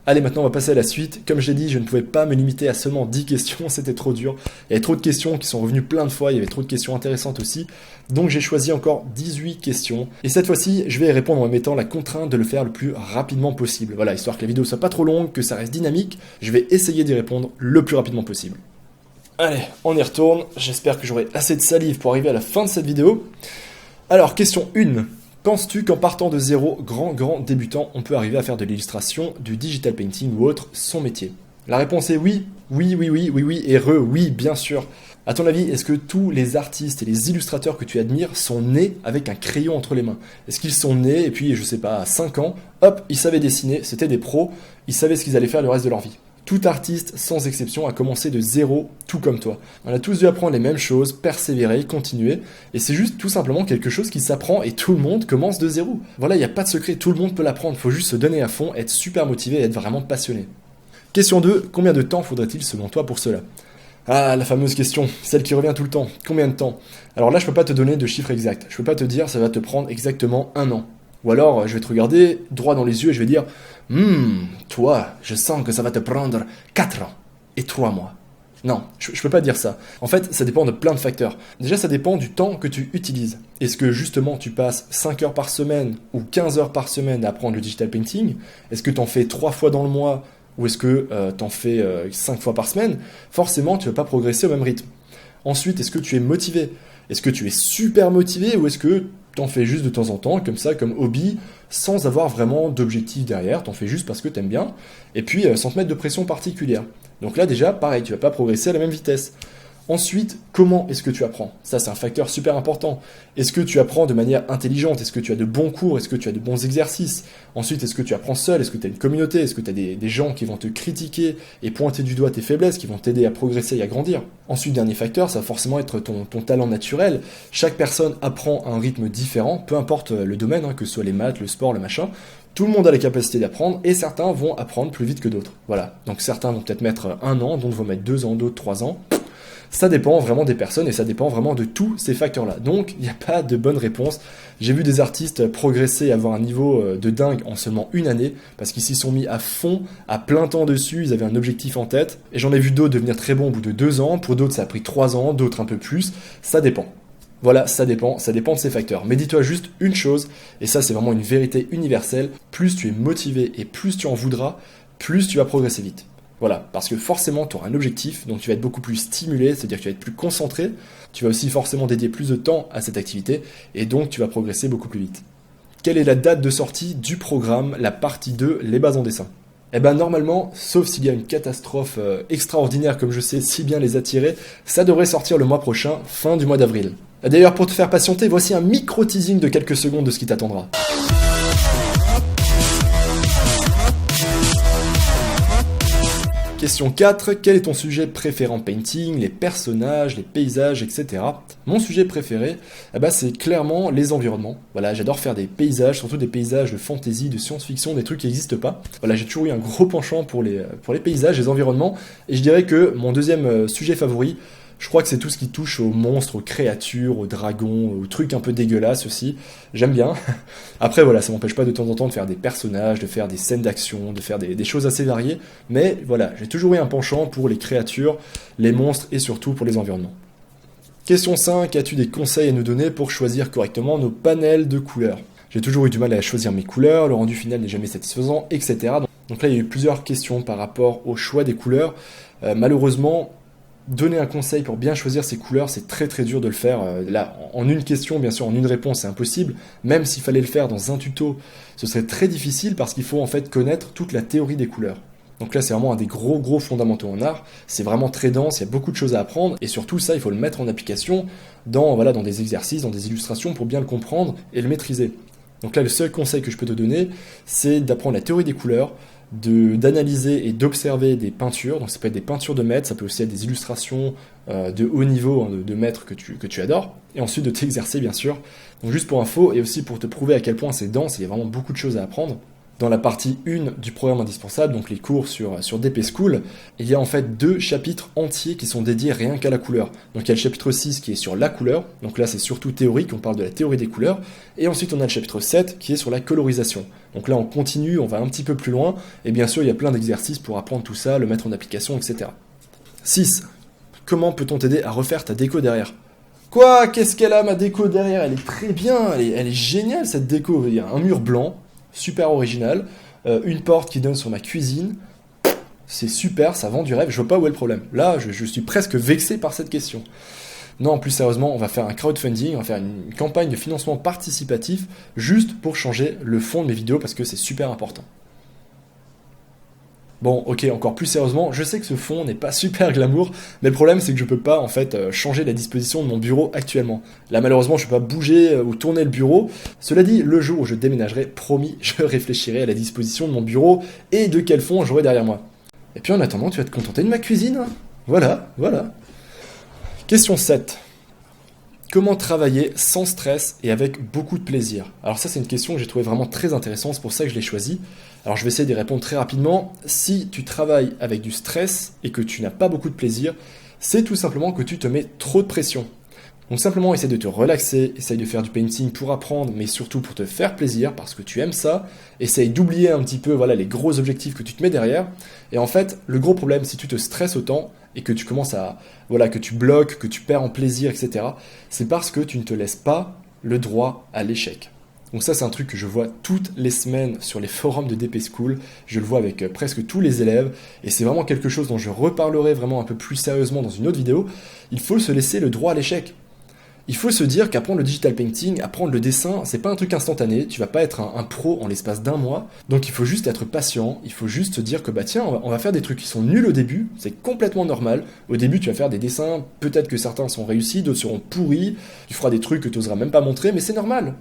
Allez, maintenant on va passer à la suite. Comme je l'ai dit, je ne pouvais pas me limiter à seulement 10 questions, c'était trop dur. Il y avait trop de questions qui sont revenues plein de fois, il y avait trop de questions intéressantes aussi. Donc j'ai choisi encore 18 questions. Et cette fois-ci, je vais y répondre en mettant la contrainte de le faire le plus rapidement possible. Voilà, histoire que la vidéo soit pas trop longue, que ça reste dynamique, je vais essayer d'y répondre le plus rapidement possible. Allez, on y retourne. J'espère que j'aurai assez de salive pour arriver à la fin de cette vidéo. Alors, question 1. Penses-tu qu'en partant de zéro, grand débutant, on peut arriver à faire de l'illustration, du digital painting ou autre, son métier? La réponse est oui, et oui, bien sûr. À ton avis, est-ce que tous les artistes et les illustrateurs que tu admires sont nés avec un crayon entre les mains? Est-ce qu'ils sont nés et puis, je sais pas, à 5 ans, hop, ils savaient dessiner, c'était des pros, ils savaient ce qu'ils allaient faire le reste de leur vie? Tout artiste, sans exception, a commencé de zéro, tout comme toi. On a tous dû apprendre les mêmes choses, persévérer, continuer, et c'est juste tout simplement quelque chose qui s'apprend et tout le monde commence de zéro. Voilà, il n'y a pas de secret, tout le monde peut l'apprendre, il faut juste se donner à fond, être super motivé et être vraiment passionné. Question 2, combien de temps faudrait-il selon toi pour cela? Ah, la fameuse question, celle qui revient tout le temps. Combien de temps? Alors là, je peux pas te donner de chiffre exact, je peux pas te dire ça va te prendre exactement 1 an. Ou alors, je vais te regarder droit dans les yeux et je vais dire toi, je sens que ça va te prendre 4 ans et 3 mois. Non, je peux pas dire ça. En fait, ça dépend de plein de facteurs. Déjà, ça dépend du temps que tu utilises. Est-ce que justement tu passes 5 heures par semaine ou 15 heures par semaine à apprendre le digital painting? Est-ce que tu en fais 3 fois dans le mois ou est-ce que tu en fais 5 fois par semaine? Forcément, tu vas pas progresser au même rythme. Ensuite, est-ce que tu es motivé? Est-ce que tu es super motivé ou est-ce que t'en fais juste de temps en temps, comme ça, comme hobby, sans avoir vraiment d'objectif derrière, t'en fais juste parce que t'aimes bien, et puis sans te mettre de pression particulière. Donc là déjà, pareil, tu vas pas progresser à la même vitesse. Ensuite, comment est-ce que tu apprends? Ça, c'est un facteur super important. Est-ce que tu apprends de manière intelligente? Est-ce que tu as de bons cours? Est-ce que tu as de bons exercices? Ensuite, est-ce que tu apprends seul? Est-ce que tu as une communauté? Est-ce que tu as des gens qui vont te critiquer et pointer du doigt tes faiblesses, qui vont t'aider à progresser et à grandir? Ensuite, dernier facteur, ça va forcément être ton talent naturel. Chaque personne apprend à un rythme différent, peu importe le domaine, que ce soit les maths, le sport, le machin. Tout le monde a la capacité d'apprendre et certains vont apprendre plus vite que d'autres. Voilà. Donc certains vont peut-être mettre 1 an, d'autres vont mettre 2 ans, d'autres 3 ans. Ça dépend vraiment des personnes et ça dépend vraiment de tous ces facteurs-là. Donc, il n'y a pas de bonne réponse. J'ai vu des artistes progresser et avoir un niveau de dingue en seulement 1 année parce qu'ils s'y sont mis à fond, à plein temps dessus, ils avaient un objectif en tête. Et j'en ai vu d'autres devenir très bons au bout de 2 ans. Pour d'autres, ça a pris 3 ans, d'autres un peu plus. Ça dépend. Voilà, ça dépend de ces facteurs. Mais dis-toi juste une chose, et ça c'est vraiment une vérité universelle, plus tu es motivé et plus tu en voudras, plus tu vas progresser vite. Voilà, parce que forcément, tu auras un objectif, donc tu vas être beaucoup plus stimulé, c'est-à-dire que tu vas être plus concentré, tu vas aussi forcément dédier plus de temps à cette activité, et donc tu vas progresser beaucoup plus vite. Quelle est la date de sortie du programme, la partie 2, les bases en dessin? Eh ben normalement, sauf s'il y a une catastrophe extraordinaire comme je sais si bien les attirer, ça devrait sortir le mois prochain, fin du mois d'avril. D'ailleurs, pour te faire patienter, voici un micro-teasing de quelques secondes de ce qui t'attendra. Question 4, quel est ton sujet préféré en painting, les personnages, les paysages, etc. Mon sujet préféré, c'est clairement les environnements. Voilà, j'adore faire des paysages, surtout des paysages de fantasy, de science-fiction, des trucs qui n'existent pas. Voilà, j'ai toujours eu un gros penchant pour les paysages, les environnements, et je dirais que mon deuxième sujet favori, je crois que c'est tout ce qui touche aux monstres, aux créatures, aux dragons, aux trucs un peu dégueulasses aussi. J'aime bien. Après voilà, ça m'empêche pas de temps en temps de faire des personnages, de faire des scènes d'action, de faire des choses assez variées. Mais voilà, j'ai toujours eu un penchant pour les créatures, les monstres et surtout pour les environnements. Question 5, as-tu des conseils à nous donner pour choisir correctement nos panels de couleurs? J'ai toujours eu du mal à choisir mes couleurs, le rendu final n'est jamais satisfaisant, etc. Donc là, il y a eu plusieurs questions par rapport au choix des couleurs. Malheureusement, donner un conseil pour bien choisir ses couleurs, c'est très très dur de le faire. Là, en une question, bien sûr, en une réponse, c'est impossible. Même s'il fallait le faire dans un tuto, ce serait très difficile parce qu'il faut en fait connaître toute la théorie des couleurs. Donc là, c'est vraiment un des gros fondamentaux en art. C'est vraiment très dense, il y a beaucoup de choses à apprendre. Et surtout, ça, il faut le mettre en application dans des exercices, dans des illustrations pour bien le comprendre et le maîtriser. Donc là, le seul conseil que je peux te donner, c'est d'apprendre la théorie des couleurs, d'analyser et d'observer des peintures. Donc ça peut être des peintures de maîtres, ça peut aussi être des illustrations de haut niveau, hein, de maîtres que tu adores, et ensuite de t'exercer bien sûr. Donc juste pour info, et aussi pour te prouver à quel point c'est dense, il y a vraiment beaucoup de choses à apprendre. Dans la partie 1 du programme indispensable, donc les cours sur DP School, il y a en fait 2 chapitres entiers qui sont dédiés rien qu'à la couleur. Donc il y a le chapitre 6 qui est sur la couleur, donc là c'est surtout théorique, on parle de la théorie des couleurs, et ensuite on a le chapitre 7 qui est sur la colorisation. Donc là on continue, on va un petit peu plus loin, et bien sûr il y a plein d'exercices pour apprendre tout ça, le mettre en application, etc. 6. Comment peut-on t'aider à refaire ta déco derrière ? Quoi ? Qu'est-ce qu'elle a ma déco derrière ? Elle est très bien, elle est géniale cette déco, il y a un mur blanc, super original, une porte qui donne sur ma cuisine, c'est super, ça vend du rêve, je vois pas où est le problème. Là, je suis presque vexé par cette question. Non, plus sérieusement, on va faire un crowdfunding, on va faire une campagne de financement participatif juste pour changer le fond de mes vidéos parce que c'est super important. Bon, ok, encore plus sérieusement, je sais que ce fond n'est pas super glamour, mais le problème c'est que je peux pas en fait changer la disposition de mon bureau actuellement. Là malheureusement je peux pas bouger ou tourner le bureau. Cela dit, le jour où je déménagerai, promis, je réfléchirai à la disposition de mon bureau et de quel fond j'aurai derrière moi. Et puis en attendant, tu vas te contenter de ma cuisine. Voilà. Question 7. Comment travailler sans stress et avec beaucoup de plaisir ? Alors ça c'est une question que j'ai trouvée vraiment très intéressante, c'est pour ça que je l'ai choisie. Alors je vais essayer d'y répondre très rapidement. Si tu travailles avec du stress et que tu n'as pas beaucoup de plaisir, c'est tout simplement que tu te mets trop de pression. Donc simplement essaye de te relaxer, essaye de faire du painting pour apprendre, mais surtout pour te faire plaisir parce que tu aimes ça. Essaye d'oublier un petit peu les gros objectifs que tu te mets derrière. Et en fait, le gros problème, si tu te stresses autant et que tu commences que tu bloques, que tu perds en plaisir, etc., c'est parce que tu ne te laisses pas le droit à l'échec. Donc ça, c'est un truc que je vois toutes les semaines sur les forums de DP School. Je le vois avec presque tous les élèves. Et c'est vraiment quelque chose dont je reparlerai vraiment un peu plus sérieusement dans une autre vidéo. Il faut se laisser le droit à l'échec. Il faut se dire qu'apprendre le digital painting, apprendre le dessin, c'est pas un truc instantané, tu vas pas être un pro en l'espace d'un mois, donc il faut juste être patient, il faut juste se dire que tiens, on va faire des trucs qui sont nuls au début, c'est complètement normal. Au début tu vas faire des dessins, peut-être que certains sont réussis, d'autres seront pourris, tu feras des trucs que tu n'oseras même pas montrer, mais c'est normal,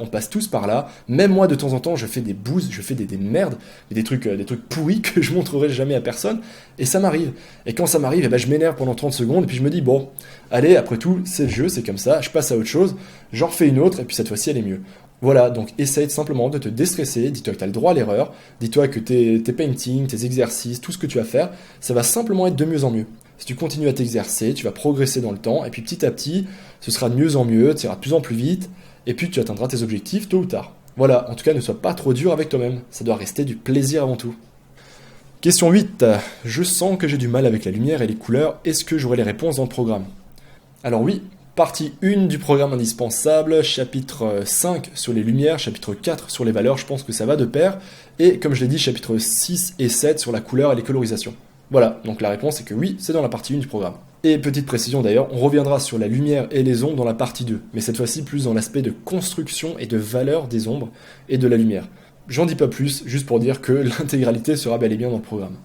on passe tous par là, même moi de temps en temps je fais des bouses, je fais des merdes, des trucs pourris que je montrerai jamais à personne, et ça m'arrive. Et quand ça m'arrive, je m'énerve pendant 30 secondes, et puis je me dis bon, allez, après tout, c'est le jeu, c'est comme ça, je passe à autre chose, j'en refais une autre, et puis cette fois-ci, elle est mieux. Voilà, donc essaye simplement de te déstresser, dis-toi que tu as le droit à l'erreur, dis-toi que tes paintings, tes exercices, tout ce que tu vas faire, ça va simplement être de mieux en mieux. Si tu continues à t'exercer, tu vas progresser dans le temps, et puis petit à petit, ce sera de mieux en mieux, tu iras de plus en plus vite, et puis tu atteindras tes objectifs tôt ou tard. Voilà, en tout cas, ne sois pas trop dur avec toi-même, ça doit rester du plaisir avant tout. Question 8. Je sens que j'ai du mal avec la lumière et les couleurs, est-ce que j'aurai les réponses dans le programme ? Alors oui, partie 1 du programme indispensable, chapitre 5 sur les lumières, chapitre 4 sur les valeurs, je pense que ça va de pair, et comme je l'ai dit, chapitre 6 et 7 sur la couleur et les colorisations. Voilà, donc la réponse est que oui, c'est dans la partie 1 du programme. Et petite précision d'ailleurs, on reviendra sur la lumière et les ombres dans la partie 2, mais cette fois-ci plus dans l'aspect de construction et de valeur des ombres et de la lumière. J'en dis pas plus, juste pour dire que l'intégralité sera bel et bien dans le programme.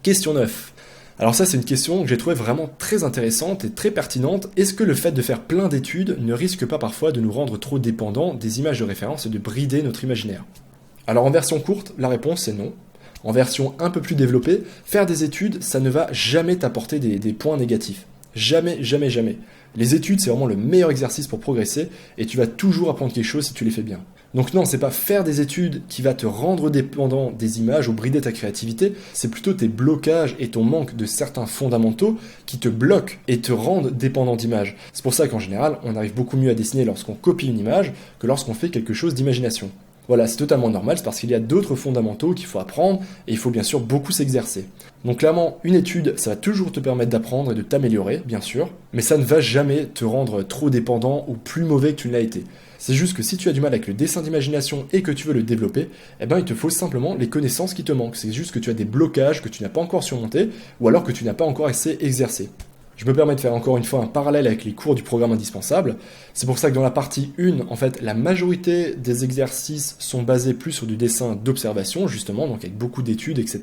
Question 9. Alors ça, c'est une question que j'ai trouvée vraiment très intéressante et très pertinente. Est-ce que le fait de faire plein d'études ne risque pas parfois de nous rendre trop dépendants des images de référence et de brider notre imaginaire ? Alors en version courte, la réponse est non. En version un peu plus développée, faire des études, ça ne va jamais t'apporter des points négatifs. Jamais. Les études, c'est vraiment le meilleur exercice pour progresser et tu vas toujours apprendre quelque chose si tu les fais bien. Donc non, c'est pas faire des études qui va te rendre dépendant des images ou brider ta créativité, c'est plutôt tes blocages et ton manque de certains fondamentaux qui te bloquent et te rendent dépendant d'images. C'est pour ça qu'en général, on arrive beaucoup mieux à dessiner lorsqu'on copie une image que lorsqu'on fait quelque chose d'imagination. Voilà, c'est totalement normal, c'est parce qu'il y a d'autres fondamentaux qu'il faut apprendre et il faut bien sûr beaucoup s'exercer. Donc clairement, une étude, ça va toujours te permettre d'apprendre et de t'améliorer, bien sûr, mais ça ne va jamais te rendre trop dépendant ou plus mauvais que tu ne l'as été. C'est juste que si tu as du mal avec le dessin d'imagination et que tu veux le développer, eh ben il te faut simplement les connaissances qui te manquent. C'est juste que tu as des blocages que tu n'as pas encore surmontés ou alors que tu n'as pas encore assez exercé. Je me permets de faire encore une fois un parallèle avec les cours du programme indispensable. C'est pour ça que dans la partie 1, en fait, la majorité des exercices sont basés plus sur du dessin d'observation, justement, donc avec beaucoup d'études, etc.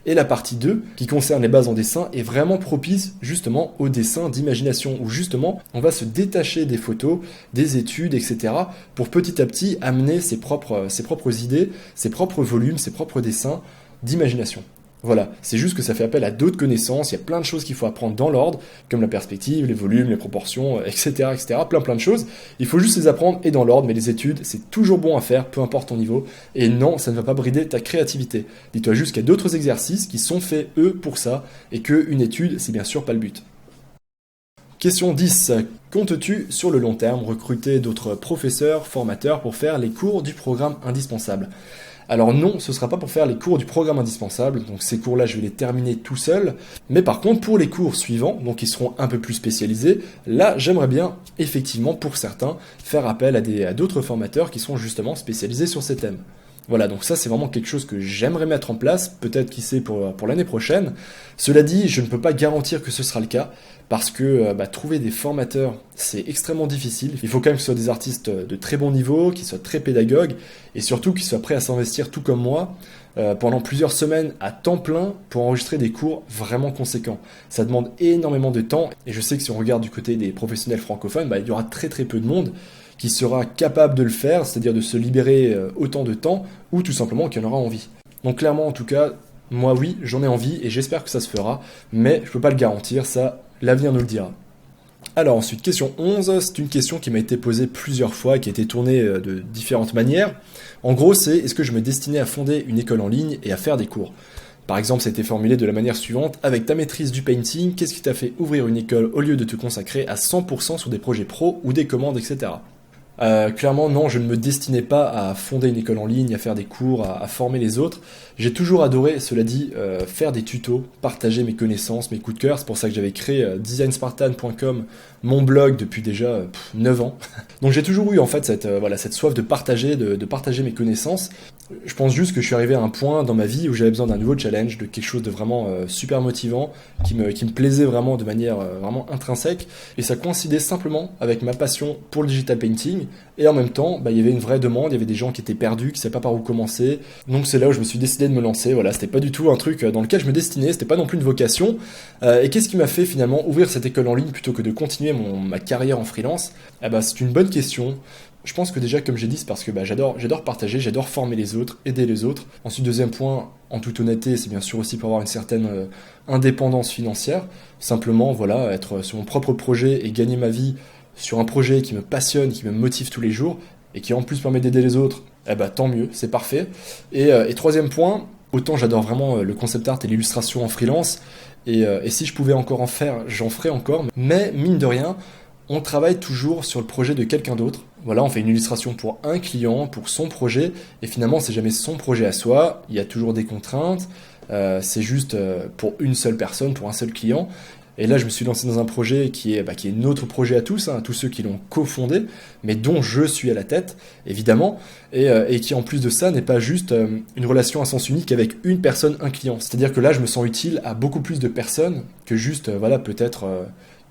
Et la partie 2, qui concerne les bases en dessin, est vraiment propice, justement, au dessin d'imagination, où justement, on va se détacher des photos, des études, etc., pour petit à petit amener ses propres idées, ses propres volumes, ses propres dessins d'imagination. Voilà, c'est juste que ça fait appel à d'autres connaissances, il y a plein de choses qu'il faut apprendre dans l'ordre, comme la perspective, les volumes, les proportions, etc., etc., plein de choses. Il faut juste les apprendre et dans l'ordre, mais les études, c'est toujours bon à faire, peu importe ton niveau, et non, ça ne va pas brider ta créativité. Dis-toi juste qu'il y a d'autres exercices qui sont faits, eux, pour ça, et qu'une étude, c'est bien sûr pas le but. Question 10. Comptes-tu, sur le long terme, recruter d'autres professeurs, formateurs pour faire les cours du programme indispensable ? Alors non, ce ne sera pas pour faire les cours du programme indispensable, donc ces cours-là je vais les terminer tout seul, mais par contre pour les cours suivants, donc qui seront un peu plus spécialisés, là j'aimerais bien, effectivement pour certains, faire appel à d'autres formateurs qui sont justement spécialisés sur ces thèmes. Voilà, donc ça c'est vraiment quelque chose que j'aimerais mettre en place, peut-être qui sait pour l'année prochaine. Cela dit, je ne peux pas garantir que ce sera le cas, parce que trouver des formateurs, c'est extrêmement difficile. Il faut quand même que ce soit des artistes de très bon niveau, qui soient très pédagogues, et surtout qui soient prêts à s'investir tout comme moi, pendant plusieurs semaines à temps plein pour enregistrer des cours vraiment conséquents. Ça demande énormément de temps, et je sais que si on regarde du côté des professionnels francophones, il y aura très peu de monde qui sera capable de le faire, c'est-à-dire de se libérer autant de temps, ou tout simplement qui en aura envie. Donc clairement, en tout cas, moi oui, j'en ai envie, et j'espère que ça se fera, mais je peux pas le garantir, ça, l'avenir nous le dira. Alors ensuite, question 11, c'est une question qui m'a été posée plusieurs fois, qui a été tournée de différentes manières. En gros, c'est est-ce que je me destinais à fonder une école en ligne et à faire des cours ? Par exemple, ça a été formulé de la manière suivante, avec ta maîtrise du painting, qu'est-ce qui t'a fait ouvrir une école au lieu de te consacrer à 100% sur des projets pro ou des commandes, etc. Clairement, non, je ne me destinais pas à fonder une école en ligne, à faire des cours, à former les autres. J'ai toujours adoré, cela dit, faire des tutos, partager mes connaissances, mes coups de cœur. C'est pour ça que j'avais créé designspartan.com, mon blog depuis déjà 9 ans. Donc j'ai toujours eu en fait cette soif de partager mes connaissances. Je pense juste que je suis arrivé à un point dans ma vie où j'avais besoin d'un nouveau challenge, de quelque chose de vraiment super motivant, qui me plaisait vraiment de manière vraiment intrinsèque. Et ça coïncidait simplement avec ma passion pour le digital painting. Et en même temps, il y avait une vraie demande, il y avait des gens qui étaient perdus, qui ne savaient pas par où commencer. Donc c'est là où je me suis décidé de me lancer. Voilà, c'était pas du tout un truc dans lequel je me destinais, c'était pas non plus une vocation. Et qu'est-ce qui m'a fait finalement ouvrir cette école en ligne plutôt que de continuer ma carrière en freelance ? C'est une bonne question. Je pense que déjà, comme j'ai dit, c'est parce que j'adore partager, j'adore former les autres, aider les autres. Ensuite, deuxième point, en toute honnêteté, c'est bien sûr aussi pour avoir une certaine indépendance financière. Simplement, voilà, être sur mon propre projet et gagner ma vie sur un projet qui me passionne, qui me motive tous les jours, et qui en plus permet d'aider les autres, tant mieux, c'est parfait. Et troisième point, autant j'adore vraiment le concept art et l'illustration en freelance, et si je pouvais encore en faire, j'en ferais encore, mais mine de rien, on travaille toujours sur le projet de quelqu'un d'autre. Voilà, on fait une illustration pour un client, pour son projet, et finalement c'est jamais son projet à soi, il y a toujours des contraintes, c'est juste pour une seule personne, pour un seul client. Et là, je me suis lancé dans un projet qui est notre projet à tous, tous ceux qui l'ont cofondé, mais dont je suis à la tête, évidemment, et qui en plus de ça n'est pas juste une relation à sens unique avec une personne, un client. C'est-à-dire que là, je me sens utile à beaucoup plus de personnes que juste, peut-être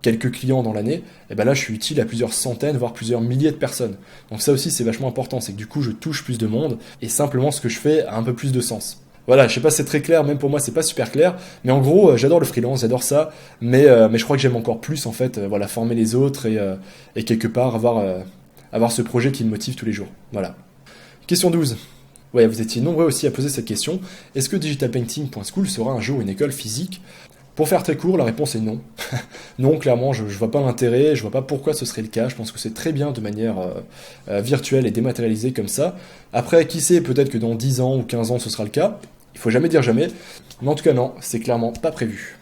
quelques clients dans l'année. Et là, je suis utile à plusieurs centaines, voire plusieurs milliers de personnes. Donc ça aussi, c'est vachement important, c'est que du coup, je touche plus de monde, et simplement ce que je fais a un peu plus de sens. Voilà, je sais pas si c'est très clair, même pour moi c'est pas super clair, mais en gros j'adore le freelance, j'adore ça, mais je crois que j'aime encore plus en fait, former les autres et quelque part avoir ce projet qui me motive tous les jours. Voilà. Question 12. Ouais, vous étiez nombreux aussi à poser cette question. Est-ce que digitalpainting.school sera un jour une école physique ? Pour faire très court, la réponse est non. Non, clairement, je vois pas l'intérêt, je vois pas pourquoi ce serait le cas. Je pense que c'est très bien de manière virtuelle et dématérialisée comme ça. Après, qui sait, peut-être que dans 10 ans ou 15 ans ce sera le cas. Il faut jamais dire jamais. Mais en tout cas, non, c'est clairement pas prévu.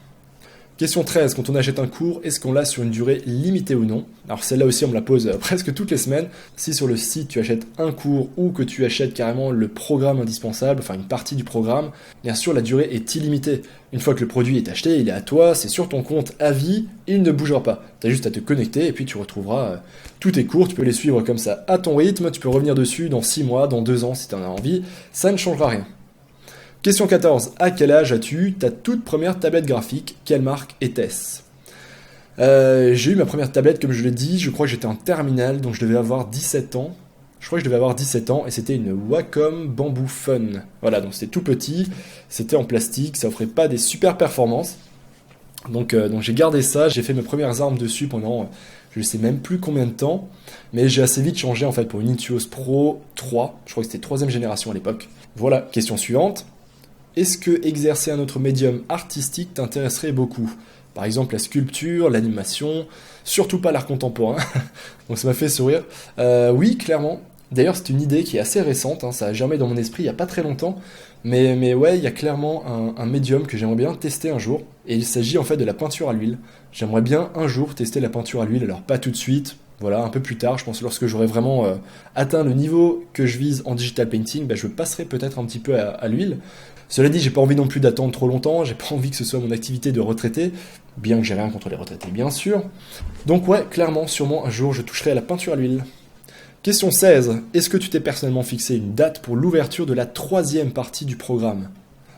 Question 13, quand on achète un cours, est-ce qu'on l'a sur une durée limitée ou non? Alors celle-là aussi on me la pose presque toutes les semaines. Si sur le site tu achètes un cours ou que tu achètes carrément le programme indispensable, enfin une partie du programme, bien sûr la durée est illimitée. Une fois que le produit est acheté, il est à toi, c'est sur ton compte à vie, il ne bougera pas. Tu as juste à te connecter et puis tu retrouveras tous tes cours, tu peux les suivre comme ça à ton rythme, tu peux revenir dessus dans 6 mois, dans 2 ans si tu en as envie, ça ne changera rien. Question 14. À quel âge as-tu eu ta toute première tablette graphique? Quelle marque était-ce? J'ai eu ma première tablette, comme je l'ai dit, je crois que j'étais en terminale, donc je devais avoir 17 ans. Je crois que je devais avoir 17 ans et c'était une Wacom Bamboo Fun. Voilà, donc c'était tout petit, c'était en plastique, ça offrait pas des super performances. Donc j'ai gardé ça, j'ai fait mes premières armes dessus pendant je ne sais même plus combien de temps, mais j'ai assez vite changé en fait pour une Intuos Pro 3, je crois que c'était 3ème génération à l'époque. Voilà, question suivante. Est-ce que exercer un autre médium artistique t'intéresserait beaucoup? Par exemple la sculpture, l'animation, surtout pas l'art contemporain. Donc ça m'a fait sourire. Oui, clairement. D'ailleurs c'est une idée qui est assez récente, hein, ça a germé dans mon esprit il n'y a pas très longtemps. Mais ouais, il y a clairement un médium que j'aimerais bien tester un jour. Et il s'agit en fait de la peinture à l'huile. J'aimerais bien un jour tester la peinture à l'huile, alors pas tout de suite. Voilà, un peu plus tard, je pense lorsque j'aurai vraiment atteint le niveau que je vise en digital painting, je passerai peut-être un petit peu à l'huile. Cela dit, j'ai pas envie non plus d'attendre trop longtemps, j'ai pas envie que ce soit mon activité de retraité, bien que j'ai rien contre les retraités bien sûr. Donc ouais, clairement, sûrement un jour je toucherai à la peinture à l'huile. Question 16. Est-ce que tu t'es personnellement fixé une date pour l'ouverture de la 3e partie du programme?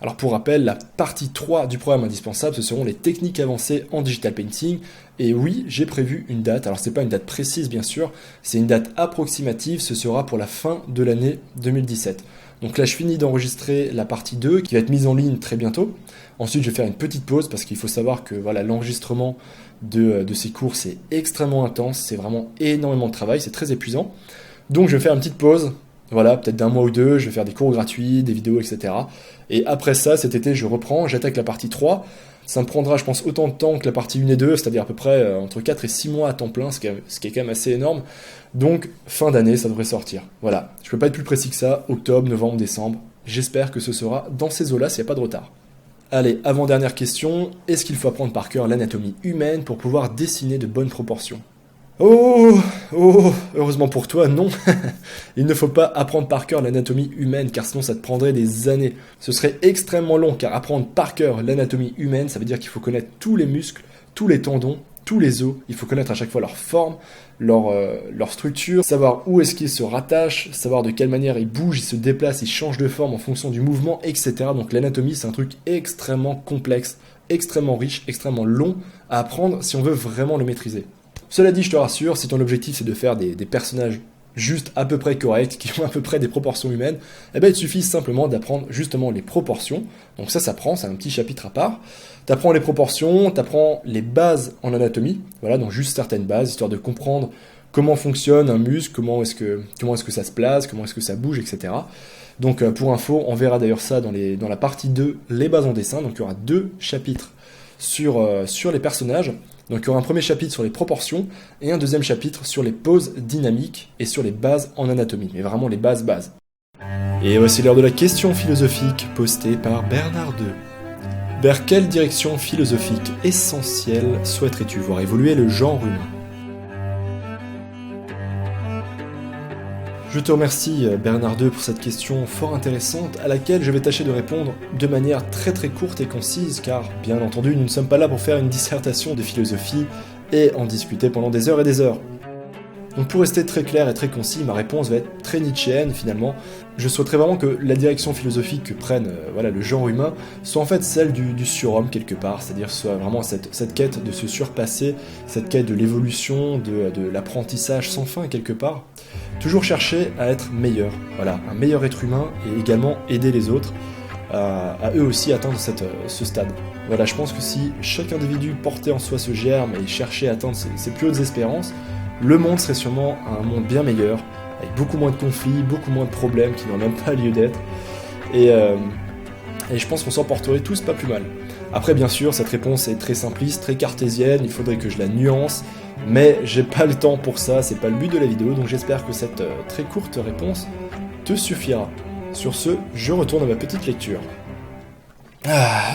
Alors pour rappel, la partie 3 du programme indispensable, ce seront les techniques avancées en digital painting. Et oui, j'ai prévu une date. Alors c'est pas une date précise bien sûr, c'est une date approximative, ce sera pour la fin de l'année 2017. Donc là je finis d'enregistrer la partie 2 qui va être mise en ligne très bientôt. Ensuite je vais faire une petite pause parce qu'il faut savoir que voilà, l'enregistrement de ces cours c'est extrêmement intense, c'est vraiment énormément de travail, c'est très épuisant. Donc je vais faire une petite pause. Voilà, peut-être d'1 mois ou 2, je vais faire des cours gratuits, des vidéos, etc. Et après ça, cet été, je reprends, j'attaque la partie 3. Ça me prendra, je pense, autant de temps que la partie 1 et 2, c'est-à-dire à peu près entre 4 et 6 mois à temps plein, ce qui est quand même assez énorme. Donc, fin d'année, ça devrait sortir. Voilà, je peux pas être plus précis que ça, octobre, novembre, décembre. J'espère que ce sera dans ces eaux-là s'il n'y a pas de retard. Allez, avant-dernière question, est-ce qu'il faut apprendre par cœur l'anatomie humaine pour pouvoir dessiner de bonnes proportions? Oh, heureusement pour toi, non. Il ne faut pas apprendre par cœur l'anatomie humaine, car sinon ça te prendrait des années. Ce serait extrêmement long, car apprendre par cœur l'anatomie humaine, ça veut dire qu'il faut connaître tous les muscles, tous les tendons, tous les os. Il faut connaître à chaque fois leur forme, leur structure, savoir où est-ce qu'ils se rattachent, savoir de quelle manière ils bougent, ils se déplacent, ils changent de forme en fonction du mouvement, etc. Donc l'anatomie, c'est un truc extrêmement complexe, extrêmement riche, extrêmement long à apprendre si on veut vraiment le maîtriser. Cela dit, je te rassure, si ton objectif c'est de faire des personnages juste à peu près corrects, qui ont à peu près des proportions humaines, eh ben il suffit simplement d'apprendre justement les proportions. Donc ça s'apprend, c'est un petit chapitre à part. T'apprends les proportions, t'apprends les bases en anatomie, voilà, donc juste certaines bases, histoire de comprendre comment fonctionne un muscle, comment est-ce que ça se place, comment est-ce que ça bouge, etc. Donc pour info, on verra d'ailleurs ça dans la partie 2, les bases en dessin, donc il y aura 2 chapitres sur les personnages. Donc il y aura un premier chapitre sur les proportions et un deuxième chapitre sur les poses dynamiques et sur les bases en anatomie, mais vraiment les bases. Et voici l'heure de la question philosophique postée par Bernard II. Vers quelle direction philosophique essentielle souhaiterais-tu voir évoluer le genre humain? Je te remercie Bernard II pour cette question fort intéressante à laquelle je vais tâcher de répondre de manière très très courte et concise car bien entendu nous ne sommes pas là pour faire une dissertation de philosophie et en discuter pendant des heures et des heures. Donc pour rester très clair et très concis, ma réponse va être très nietzschéenne finalement. Je souhaiterais vraiment que la direction philosophique que prenne le genre humain soit en fait celle du surhomme quelque part, c'est-à-dire soit vraiment cette quête de se surpasser, cette quête de l'évolution, de l'apprentissage sans fin quelque part. Toujours chercher à être meilleur, voilà, un meilleur être humain et également aider les autres à eux aussi atteindre ce stade. Voilà, je pense que si chaque individu portait en soi ce germe et cherchait à atteindre ses plus hautes espérances, le monde serait sûrement un monde bien meilleur, avec beaucoup moins de conflits, beaucoup moins de problèmes qui n'ont même pas lieu d'être. Et je pense qu'on s'en porterait tous pas plus mal. Après, bien sûr, cette réponse est très simpliste, très cartésienne, il faudrait que je la nuance, mais j'ai pas le temps pour ça, c'est pas le but de la vidéo, donc j'espère que cette très courte réponse te suffira. Sur ce, je retourne à ma petite lecture.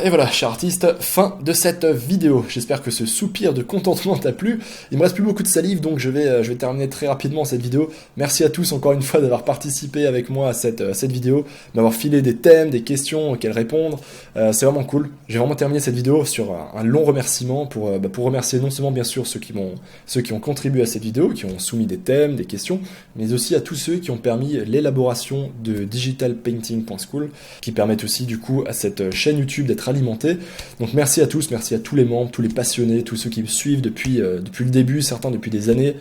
Et voilà, cher artiste, fin de cette vidéo. J'espère que ce soupir de contentement t'a plu. Il me reste plus beaucoup de salive, donc je vais terminer très rapidement cette vidéo. Merci à tous encore une fois d'avoir participé avec moi à cette vidéo, d'avoir filé des thèmes, des questions auxquelles répondre. C'est vraiment cool. J'ai vraiment terminé cette vidéo sur un long remerciement pour remercier non seulement bien sûr ceux qui ont contribué à cette vidéo, qui ont soumis des thèmes, des questions, mais aussi à tous ceux qui ont permis l'élaboration de digitalpainting.school, qui permettent aussi du coup à cette chaîne YouTube d'être alimenté. Donc merci à tous, merci à tous les membres, tous les passionnés, tous ceux qui me suivent depuis le début, certains depuis des années.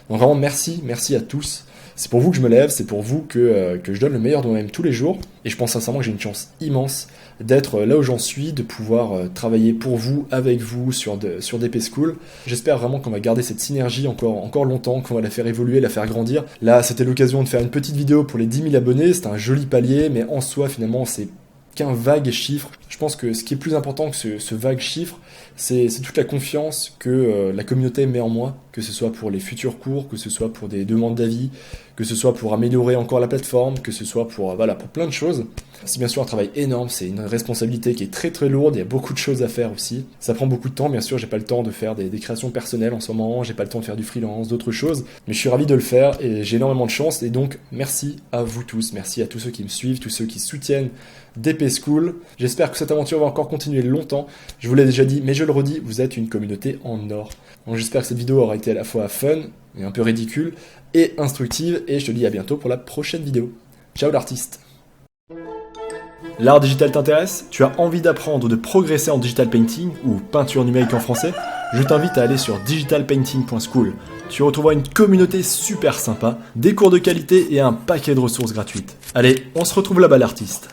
Donc vraiment merci à tous. C'est pour vous que je me lève, c'est pour vous que je donne le meilleur de moi-même tous les jours. Et je pense sincèrement que j'ai une chance immense d'être là où j'en suis, de pouvoir travailler pour vous, avec vous, sur DP School. J'espère vraiment qu'on va garder cette synergie encore longtemps, qu'on va la faire évoluer, la faire grandir. Là, c'était l'occasion de faire une petite vidéo pour les 10 000 abonnés. C'était un joli palier, mais en soi, finalement, c'est qu'un vague chiffre. Je pense que ce qui est plus important que ce vague chiffre, c'est toute la confiance que la communauté met en moi, que ce soit pour les futurs cours, que ce soit pour des demandes d'avis, que ce soit pour améliorer encore la plateforme, que ce soit pour plein de choses. C'est bien sûr un travail énorme, c'est une responsabilité qui est très très lourde, il y a beaucoup de choses à faire aussi. Ça prend beaucoup de temps, bien sûr, j'ai pas le temps de faire des créations personnelles en ce moment, j'ai pas le temps de faire du freelance, d'autres choses, mais je suis ravi de le faire et j'ai énormément de chance, et donc merci à vous tous, merci à tous ceux qui me suivent, tous ceux qui soutiennent DP School. J'espère que cette aventure va encore continuer longtemps. Je vous l'ai déjà dit, mais je le redis, vous êtes une communauté en or. Donc j'espère que cette vidéo aura été à la fois fun, et un peu ridicule, et instructive, et je te dis à bientôt pour la prochaine vidéo. Ciao l'artiste. L'art digital t'intéresse? Tu as envie d'apprendre, de progresser en digital painting, ou peinture numérique en français? Je t'invite à aller sur digitalpainting.school. Tu retrouveras une communauté super sympa, des cours de qualité et un paquet de ressources gratuites. Allez, on se retrouve là-bas l'artiste.